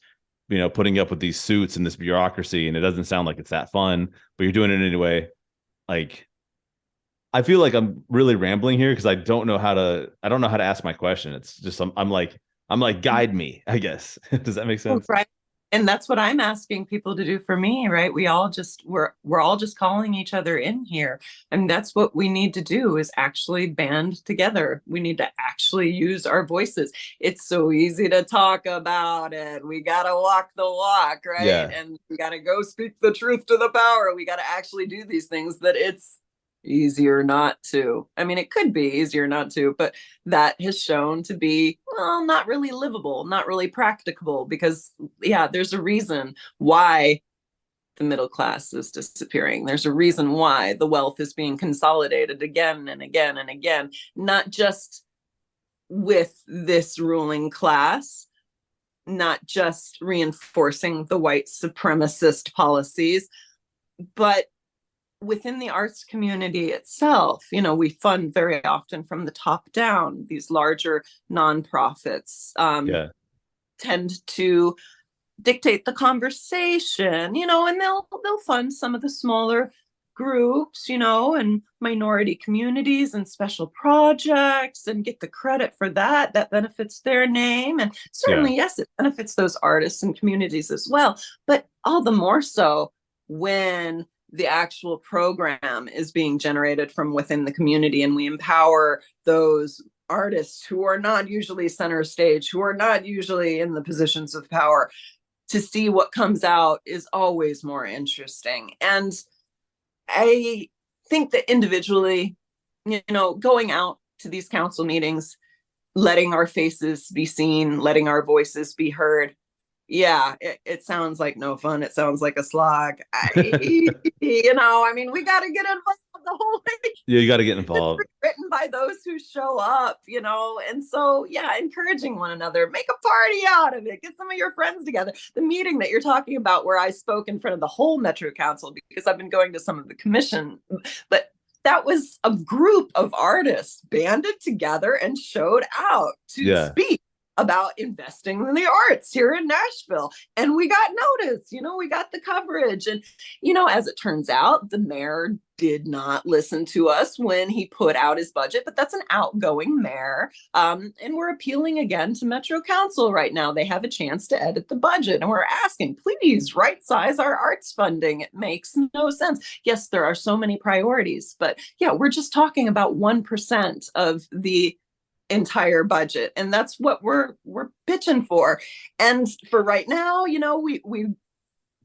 putting up with these suits and this bureaucracy, and it doesn't sound like it's that fun, but you're doing it anyway. Like, I feel like I'm really rambling here because I don't know how to ask my question. It's just I'm like guide me, I guess. Does that make Oh, sense? right. And that's what I'm asking people to do for me, right? We're all just calling each other in here. And that's what we need to do, is actually band together. We need to actually use our voices. It's so easy to talk about it. We got to walk the walk, right? Yeah. And we got to go speak the truth to the power. We got to actually do these things that it's easier not to. I mean, it could be easier not to, but that has shown to be, well, not really livable, not really practicable, because yeah, there's a reason why the middle class is disappearing. There's a reason why the wealth is being consolidated again and again and again, not just with this ruling class, not just reinforcing the white supremacist policies, but within the arts community itself. We fund very often from the top down. These larger nonprofits Yeah. tend to dictate the conversation, and they'll fund some of the smaller groups, and minority communities and special projects, and get the credit for that. That benefits their name. And Yeah. certainly, yes, it benefits those artists and communities as well. But all the more so when the actual program is being generated from within the community, and we empower those artists who are not usually center stage, who are not usually in the positions of power. To see what comes out is always more interesting. And I think that individually, going out to these council meetings, letting our faces be seen, letting our voices be heard, yeah, it sounds like no fun. It sounds like a slog. I mean, we got to get involved. The whole thing Yeah, you got to get is involved. written by those who show up, and so, yeah, encouraging one another, make a party out of it, get some of your friends together. The meeting that you're talking about, where I spoke in front of the whole Metro Council, because I've been going to some of the commission, but that was a group of artists banded together and showed out to Yeah. speak about investing in the arts here in Nashville. And we got noticed, we got the coverage. And, as it turns out, the mayor did not listen to us when he put out his budget, but that's an outgoing mayor. And we're appealing again to Metro Council right now. They have a chance to edit the budget. And we're asking, please right size our arts funding. It makes no sense. Yes, there are so many priorities, but yeah, we're just talking about 1% of the entire budget, and that's what we're pitching for. And for right now, we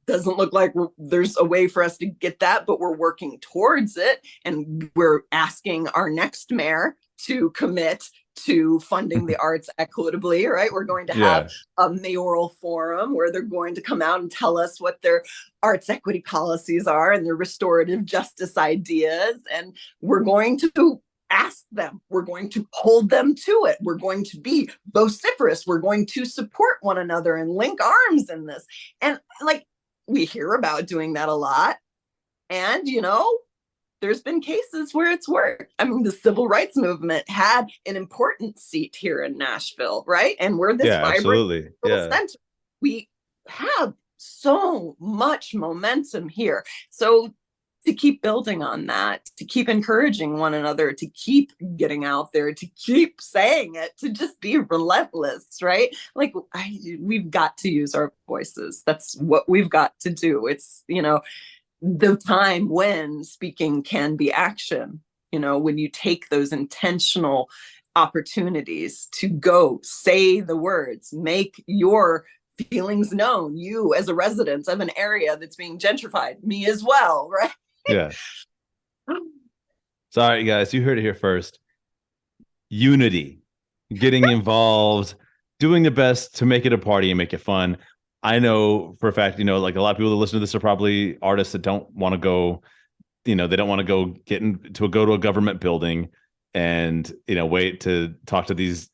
doesn't look like there's a way for us to get that, but we're working towards it. And we're asking our next mayor to commit to funding the arts equitably, right? We're going to have Yeah. a mayoral forum where they're going to come out and tell us what their arts equity policies are and their restorative justice ideas. And we're going to ask them, we're going to hold them to it. We're going to be vociferous. We're going to support one another and link arms in this. And like, we hear about doing that a lot. And, there's been cases where it's worked. I mean, the civil rights movement had an important seat here in Nashville, right? And we're this vibrant Absolutely. little center. We have so much momentum here. So to keep building on that, to keep encouraging one another, to keep getting out there, to keep saying it, to just be relentless, right? Like we've got to use our voices. That's what we've got to do. It's, the time when speaking can be action, when you take those intentional opportunities to go say the words, make your feelings known, you as a resident of an area that's being gentrified, me as well, right? Yeah. Sorry, guys, you heard it here first. Unity, getting involved, doing the best to make it a party and make it fun. I know for a fact, like a lot of people that listen to this are probably artists that don't want to go, they don't want to go go to a government building and, wait to talk to these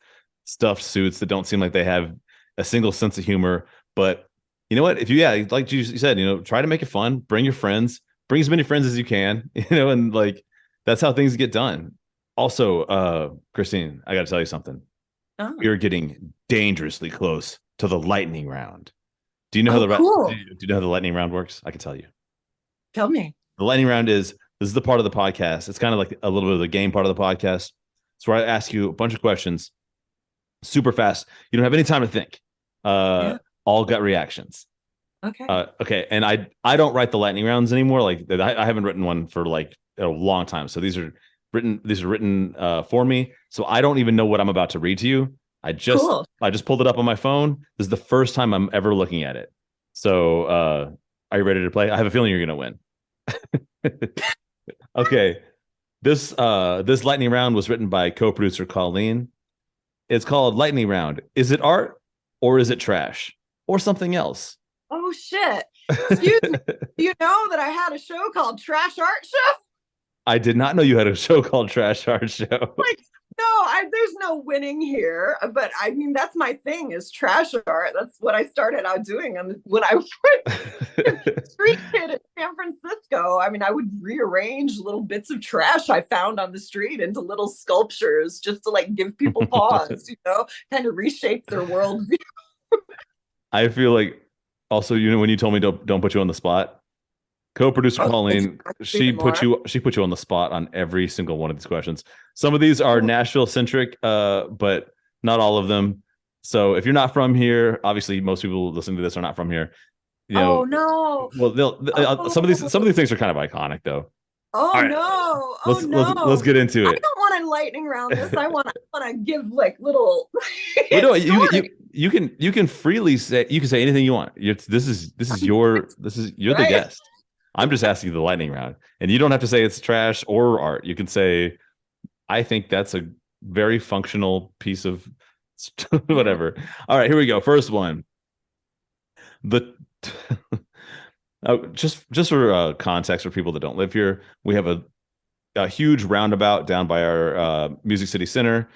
stuffed suits that don't seem like they have a single sense of humor. But you know what? If like you said, try to make it fun, bring your friends, bring as many friends as you can, and like, that's how things get done. Also, Christine, I got to tell you something. Oh. You're getting dangerously close to the lightning round. Do you know how cool. do you know how the lightning round works? I can tell you. Tell me. The lightning round this is the part of the podcast. It's kind of like a little bit of the game part of the podcast. It's where I ask you a bunch of questions super fast. You don't have any time to think. All gut reactions. Okay. Okay. And I don't write the lightning rounds anymore. Like I haven't written one for like a long time. So these are written for me. So I don't even know what I'm about to read to you. I just pulled it up on my phone. This is the first time I'm ever looking at it. So are you ready to play? I have a feeling you're gonna win. Okay. This lightning round was written by co-producer Colleen. It's called Lightning Round. Is it art or is it trash? Or something else? Oh shit. Excuse me. Do you know that I had a show called Trash Art Show? I did not know you had a show called Trash Art Show. There's no winning here, but I mean, that's my thing is trash art. That's what I started out doing. And when I was a street kid in San Francisco, I mean, I would rearrange little bits of trash I found on the street into little sculptures just to like give people pause, kind of reshape their worldview. I feel like also, when you told me don't put you on the spot, co-producer Colleen, she put you on the spot on every single one of these questions. Some of these are Nashville centric, but not all of them. So if you're not from here, obviously most people listening to this are not from here. Oh no! Well, some of these things are kind of iconic though. Oh right. No! Oh no! Let's get into it. I don't want to lightning round this. I want to give like little. You can freely say anything you want. You're the guest. I'm just asking you the lightning round, and you don't have to say it's trash or art. You can say, I think that's a very functional piece of whatever. All right, here we go. First one. Just for context for people that don't live here, we have a huge roundabout down by our Music City Center.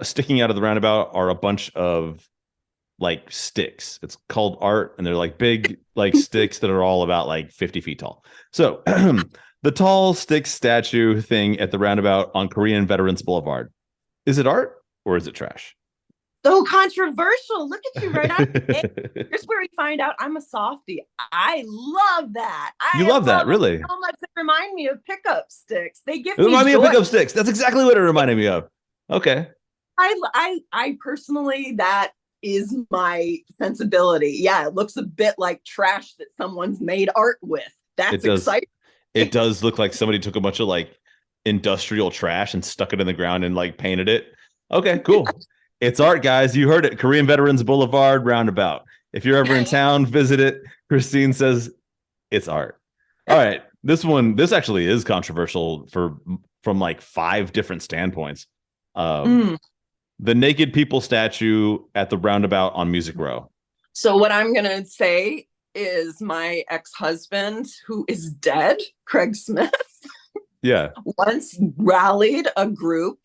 Sticking out of the roundabout are a bunch of like sticks. It's called art, and they're like big like sticks that are all about like 50 feet tall. So the tall stick statue thing at the roundabout on Korean Veterans Boulevard, is it art or is it trash? So controversial. Look at you right out. Here's where we find out I'm a softie. I love that. You love that, really? So much. They remind me of pickup sticks. They give me joy. Of pickup sticks. That's exactly what it reminded me of. Okay. I personally, that is my sensibility. Yeah, it looks a bit like trash that someone's made art with. That's exciting. It does look like somebody took a bunch of like industrial trash and stuck it in the ground and like painted it. Okay, cool. It's art, guys. You heard it. Korean Veterans Boulevard roundabout. If you're ever in town, visit it. Christine says it's art. All right. This actually is controversial for from like 5 different standpoints. Mm. The naked people statue at the roundabout on Music Row. So what I'm going to say is my ex-husband, who is dead, Craig Smith, Yeah. once rallied a group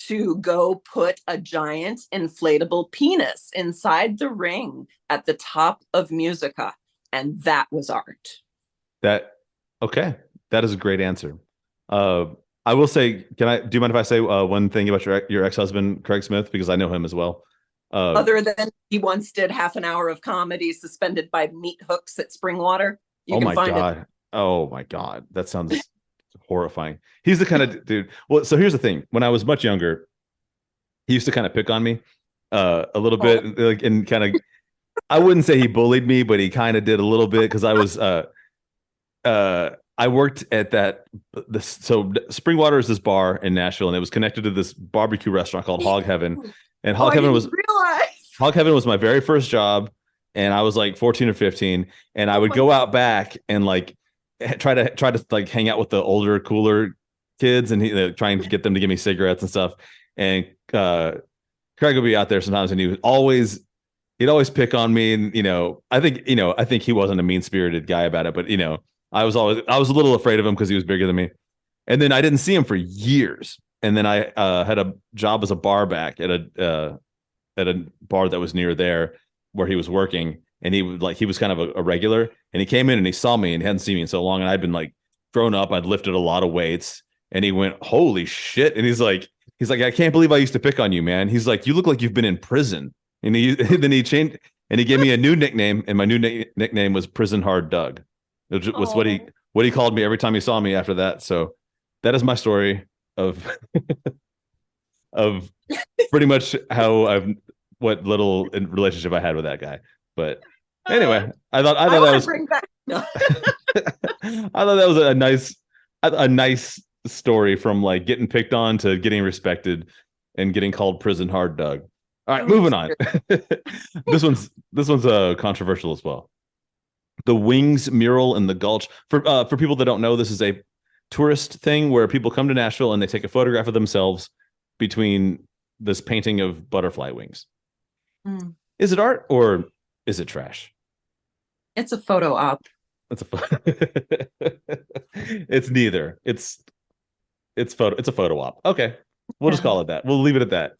to go put a giant inflatable penis inside the ring at the top of Musica. And that was art. Okay. That is a great answer. I will say, do you mind if I say one thing about your ex-husband, Craig Smith? Because I know him as well. Other than he once did half an hour of comedy suspended by meat hooks at Springwater. You can find it. Oh my God. That sounds horrifying. He's the kind of dude. Well, so here's the thing. When I was much younger, he used to kind of pick on me a little bit, like, and kind of, I wouldn't say he bullied me, but he kind of did a little bit because I was I worked at so Springwater is this bar in Nashville, and it was connected to this barbecue restaurant called Hog Heaven. And Hog Heaven was my very first job, and I was like 14 or 15, and I would go out back and like try to like hang out with the older, cooler kids, and trying to get them to give me cigarettes and stuff. And Craig would be out there sometimes, and he'd always pick on me, and I think he wasn't a mean-spirited guy about it, but I was a little afraid of him because he was bigger than me. And then I didn't see him for years. And then I had a job as a bar back at a bar that was near there where he was working. And he was kind of a regular. And he came in and he saw me and hadn't seen me in so long. And I'd been like grown up. I'd lifted a lot of weights. And he went, "Holy shit." And he's like, "I can't believe I used to pick on you, man." He's like, "You look like you've been in prison." And then he changed and he gave me a new nickname. And my new nickname was Prison Hard Doug. It was what he called me every time he saw me after that. So that is my story of of pretty much what little relationship I had with that guy. But anyway, I thought that was I thought that was a nice story, from like getting picked on to getting respected and getting called Prison Hard Doug. All right, moving on. This one's controversial as well. The Wings mural in the Gulch. For people that don't know, this is a tourist thing where people come to Nashville and they take a photograph of themselves between this painting of butterfly wings. Mm. Is it art or is it trash? It's a photo op. It's neither. It's a photo op. Okay, we'll just call it that. We'll leave it at that.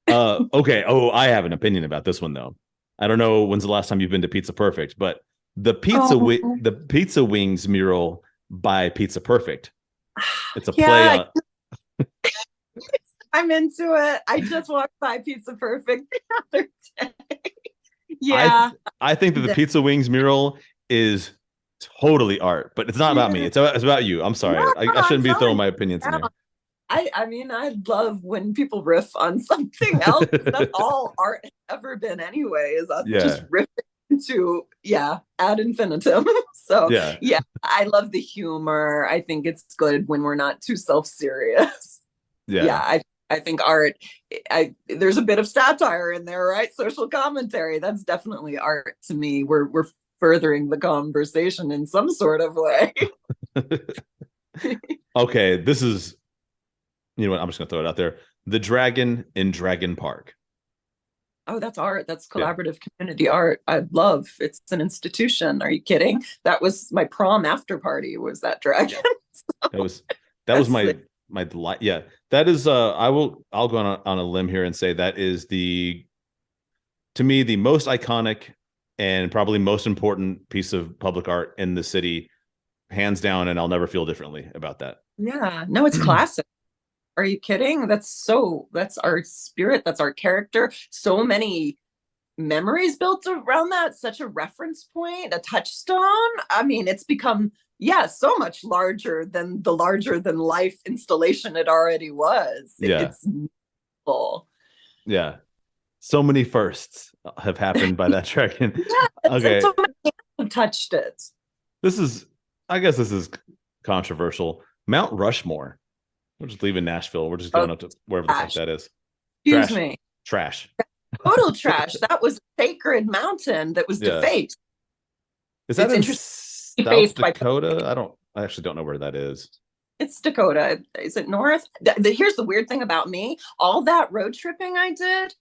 Okay. Oh, I have an opinion about this one though. I don't know when's the last time you've been to Pizza Perfect, but the Pizza Wings mural by Pizza Perfect. It's a play on. I'm into it. I just walked by Pizza Perfect the other day. Yeah. I think that the Pizza Wings mural is totally art, but it's not about me. It's about you. I'm sorry. No, I shouldn't be throwing my opinions in there. I mean, I love when people riff on something else. That's all art has ever been anyway, is us just riffing into, ad infinitum. So, yeah, I love the humor. I think it's good when we're not too self-serious. Yeah, I think art, there's a bit of satire in there, right? Social commentary. That's definitely art to me. We're furthering the conversation in some sort of way. Okay, this is... You know what? I'm just going to throw it out there. The Dragon in Dragon Park. Oh, that's art. That's collaborative community art. I love. It's an institution. Are you kidding? That was my prom after party. Was that dragon? So, that was my delight. Yeah, that is. I'll go on a limb here and say that is to me the most iconic and probably most important piece of public art in the city, hands down. And I'll never feel differently about that. Yeah. No, it's classic. Are you kidding? That's our spirit. That's our character. So many memories built around that. Such a reference point, a touchstone. I mean, it's become, so much larger than the larger than life installation it already was. It's full. Yeah. So many firsts have happened by that dragon. Okay. So many hands have touched it. I guess this is controversial. Mount Rushmore. We're just leaving Nashville. We're just going up to wherever the fuck that is. Excuse me. Trash. Total trash. That was a sacred mountain that was defaced. Is that in South Dakota? I actually don't know where that is. It's Dakota. Is it north? Here's the weird thing about me. All that road tripping I did,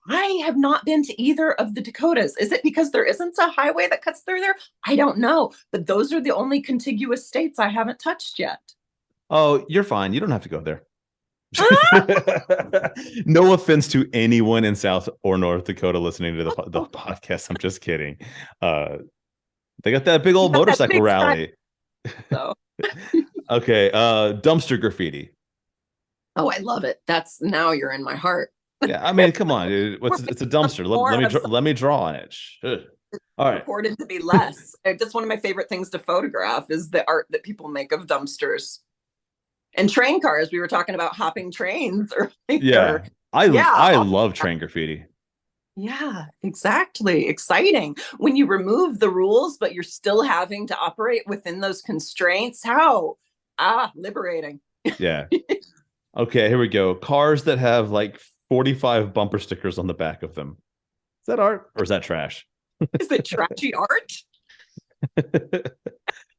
I have not been to either of the Dakotas. Is it because there isn't a highway that cuts through there? I don't know. But those are the only contiguous states I haven't touched yet. Oh, you're fine. You don't have to go there. No offense to anyone in South or North Dakota listening to the podcast. I'm just kidding. They got that big old motorcycle rally. So. Okay. Dumpster graffiti. Oh, I love it. That's now you're in my heart. Yeah, I mean, come on, dude. It's a dumpster. Let me draw on it. All right. Reported to be less. That's one of my favorite things to photograph is the art that people make of dumpsters. And train cars. We were talking about hopping trains earlier. Yeah. I love train graffiti. Yeah, exactly. Exciting. When you remove the rules, but you're still having to operate within those constraints. How? Liberating. Yeah. Okay, here we go. Cars that have like 45 bumper stickers on the back of them. Is that art or is that trash? Is it trashy art?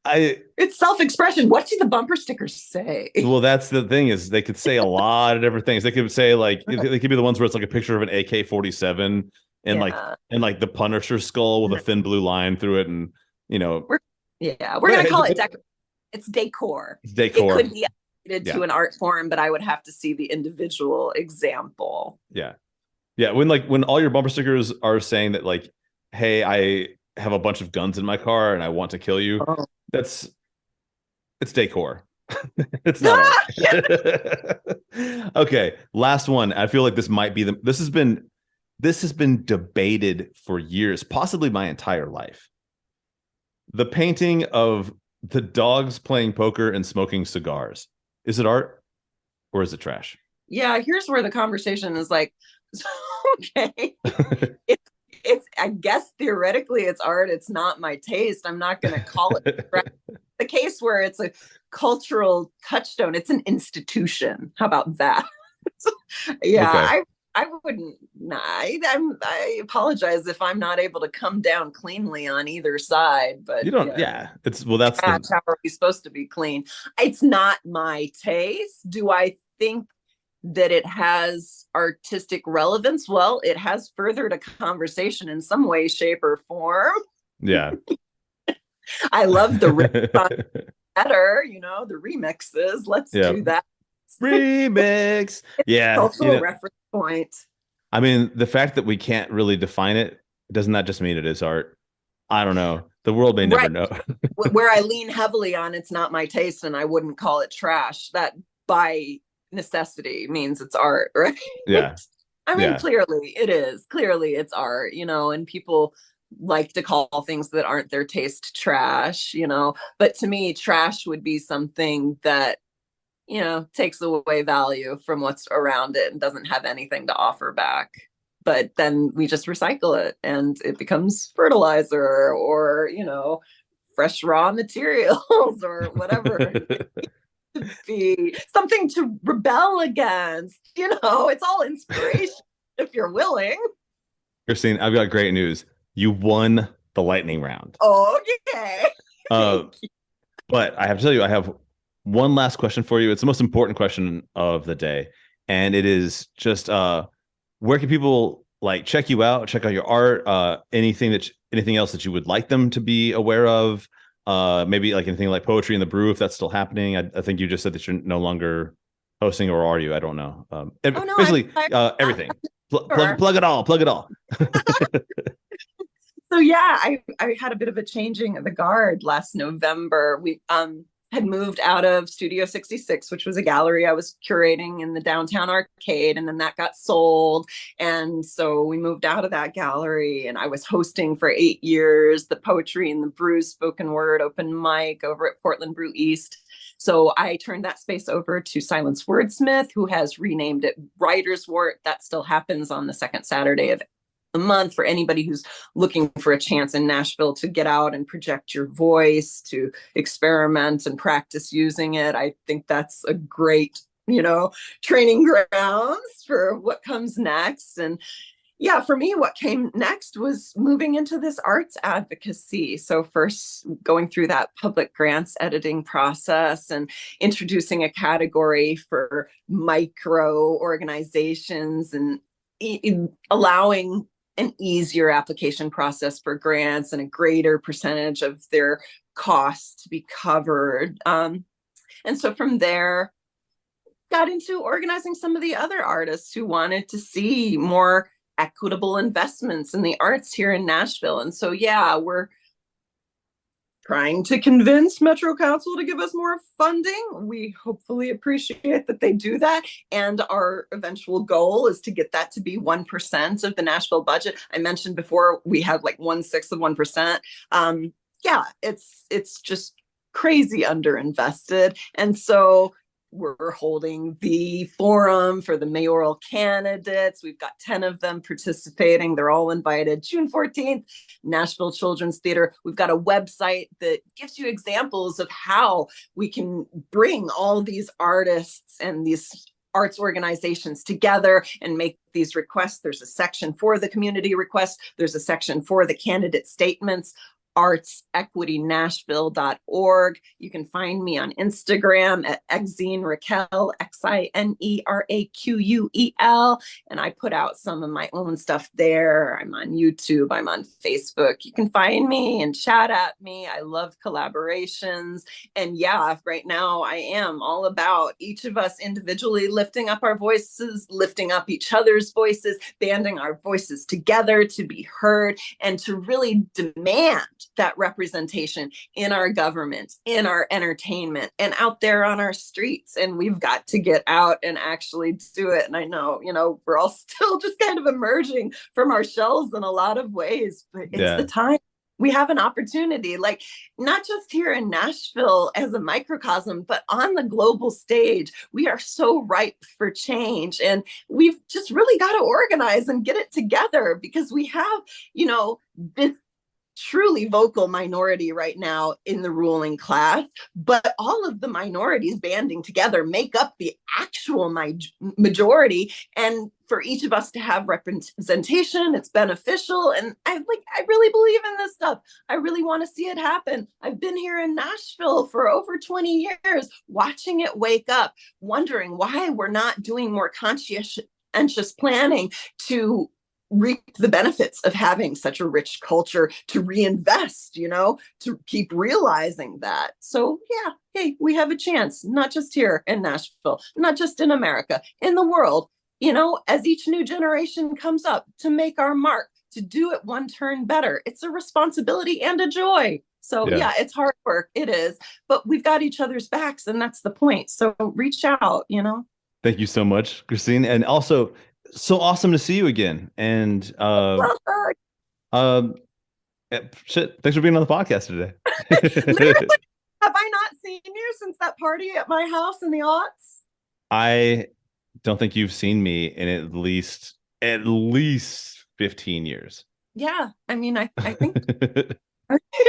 It's self-expression. What do the bumper stickers say? Well, that's the thing is they could say a lot of different things. They could say like they could be the ones where it's like a picture of an AK-47 and like the Punisher skull with a thin blue line through it, and we're gonna call it decor. It's decor. It's decor. It could be related to an art form, but I would have to see the individual example. Yeah. When all your bumper stickers are saying that like, hey, I have a bunch of guns in my car and I want to kill you. Oh. It's decor. It's not art. Okay, last one. I feel like this might be this has been debated for years, possibly my entire life. The painting of the dogs playing poker and smoking cigars. Is it art or is it trash? Yeah, here's where the conversation is like, okay. It's I guess theoretically it's art. It's not my taste. I'm not going to call it the case where it's a cultural touchstone. It's an institution. How about that? Yeah, okay. I wouldn't. I apologize if I'm not able to come down cleanly on either side. But you don't. Yeah, it's that's how are we supposed to be clean? It's not my taste. Do I think that it has artistic relevance? Well, it has furthered a conversation in some way, shape, or form. Yeah. I love the better, the remixes. Let's do that. Remix. Yeah. Cultural reference point. I mean, the fact that we can't really define it, doesn't that just mean it is art? I don't know. The world may never know. Where I lean heavily on it's not my taste and I wouldn't call it trash. That by necessity means it's art, right? Yeah. I mean, clearly it is. Clearly it's art, and people like to call things that aren't their taste trash, but to me, trash would be something that, takes away value from what's around it and doesn't have anything to offer back. But then we just recycle it and it becomes fertilizer or, fresh raw materials or whatever. Be something to rebel against, it's all inspiration if you're willing. Christine, I've got great news. You won the lightning round. Okay. But I have to tell you, I have one last question for you. It's the most important question of the day. And it is just where can people like check you out, check out your art, anything else that you would like them to be aware of? Maybe like anything like Poetry in the Brew, if that's still happening. I think you just said that you're no longer hosting, or are you? I don't know. Basically, everything. Plug it all. So yeah, I had a bit of a changing of the guard last November. We had moved out of Studio 66, which was a gallery I was curating in the downtown arcade, and then that got sold. And so we moved out of that gallery, and I was hosting for 8 years the Poetry in the Brew spoken word open mic over at Portland Brew East. So I turned that space over to Silence Wordsmith, who has renamed it Writer's Wort. That still happens on the second Saturday of the month for anybody who's looking for a chance in Nashville to get out and project your voice, to experiment and practice using it. I think that's a great, training grounds for what comes next. And Yeah, for me, what came next was moving into this arts advocacy. So, first going through that public grants editing process and introducing a category for micro organizations and allowing an easier application process for grants and a greater percentage of their costs to be covered. And so from there, got into organizing some of the other artists who wanted to see more equitable investments in the arts here in Nashville. And so, yeah, we're trying to convince Metro Council to give us more funding. We hopefully appreciate that they do that. And our eventual goal is to get that to be 1% of the Nashville budget. I mentioned before we have like 1/6 of 1%. Yeah, it's just crazy underinvested. And so we're holding the forum for the mayoral candidates. We've got 10 of them participating. They're all invited. June 14th, Nashville Children's Theater. We've got a website that gives you examples of how we can bring all these artists and these arts organizations together and make these requests. There's a section for the community requests. There's a section for the candidate statements. artsequitynashville.org. You can find me on Instagram at Exine Raquel, XINERAQUEL. And I put out some of my own stuff there. I'm on YouTube, I'm on Facebook. You can find me and chat at me. I love collaborations. And yeah, right now I am all about each of us individually lifting up our voices, lifting up each other's voices, banding our voices together to be heard and to really demand that representation in our government, in our entertainment, and out there on our streets. And we've got to get out and actually do it. And I know, we're all still just kind of emerging from our shells in a lot of ways, but it's the time. We have an opportunity, like not just here in Nashville as a microcosm, but on the global stage. We are so ripe for change. And we've just really got to organize and get it together because we have, this truly vocal minority right now in the ruling class, but all of the minorities banding together make up the actual majority. And for each of us to have representation, it's beneficial. And I really believe in this stuff. I really want to see it happen. I've been here in Nashville for over 20 years, watching it wake up, wondering why we're not doing more conscientious planning to reap the benefits of having such a rich culture, to reinvest, to keep realizing that. So yeah, hey, we have a chance, not just here in Nashville, not just in America, in the world, as each new generation comes up, to make our mark, to do it one turn better. It's a responsibility and a joy. So yeah, it's hard work. It is, but we've got each other's backs, and that's the point. So reach out, Thank you so much, Christine. And also, so awesome to see you again. And shit, thanks for being on the podcast today. Literally, have I not seen you since that party at my house in the aughts? I don't think you've seen me in at least 15 years. Yeah, I mean, I think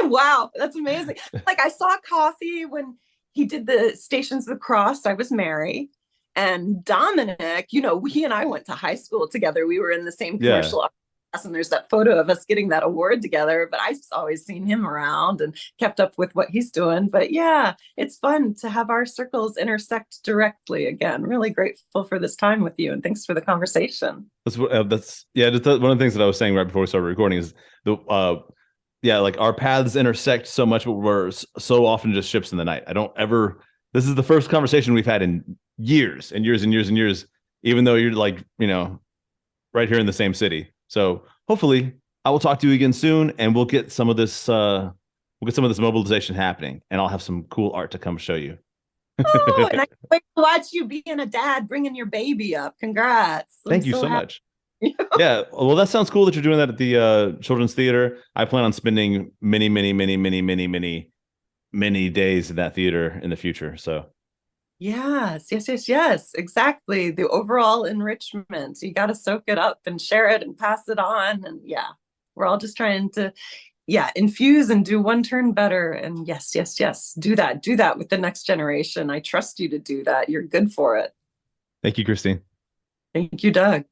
wow, that's amazing. Like I saw Coffee when he did the Stations of the Cross. I was married. And Dominic, he and I went to high school together. We were in the same commercial class, and there's that photo of us getting that award together. But I've always seen him around and kept up with what he's doing. But yeah, it's fun to have our circles intersect directly again. Really grateful for this time with you, and thanks for the conversation. That's one of the things that I was saying right before we started recording is like our paths intersect so much, but we're so often just ships in the night. This is the first conversation we've had in years and years and years and years, even though you're right here in the same city. So hopefully I will talk to you again soon, and we'll get some of this mobilization happening, and I'll have some cool art to come show you. Oh, and I can't wait to watch you being a dad, bringing your baby up. Congrats. Thank you so much. Yeah. Well, that sounds cool that you're doing that at the Children's Theater. I plan on spending many, many, many, many, many, many, many days in that theater in the future. So yes, exactly. The overall enrichment. You got to soak it up and share it and pass it on. And yeah, we're all just trying to infuse and do one turn better. And yes, do that with the next generation. I trust you to do that. You're good for it. Thank you, Christine. Thank you, Doug.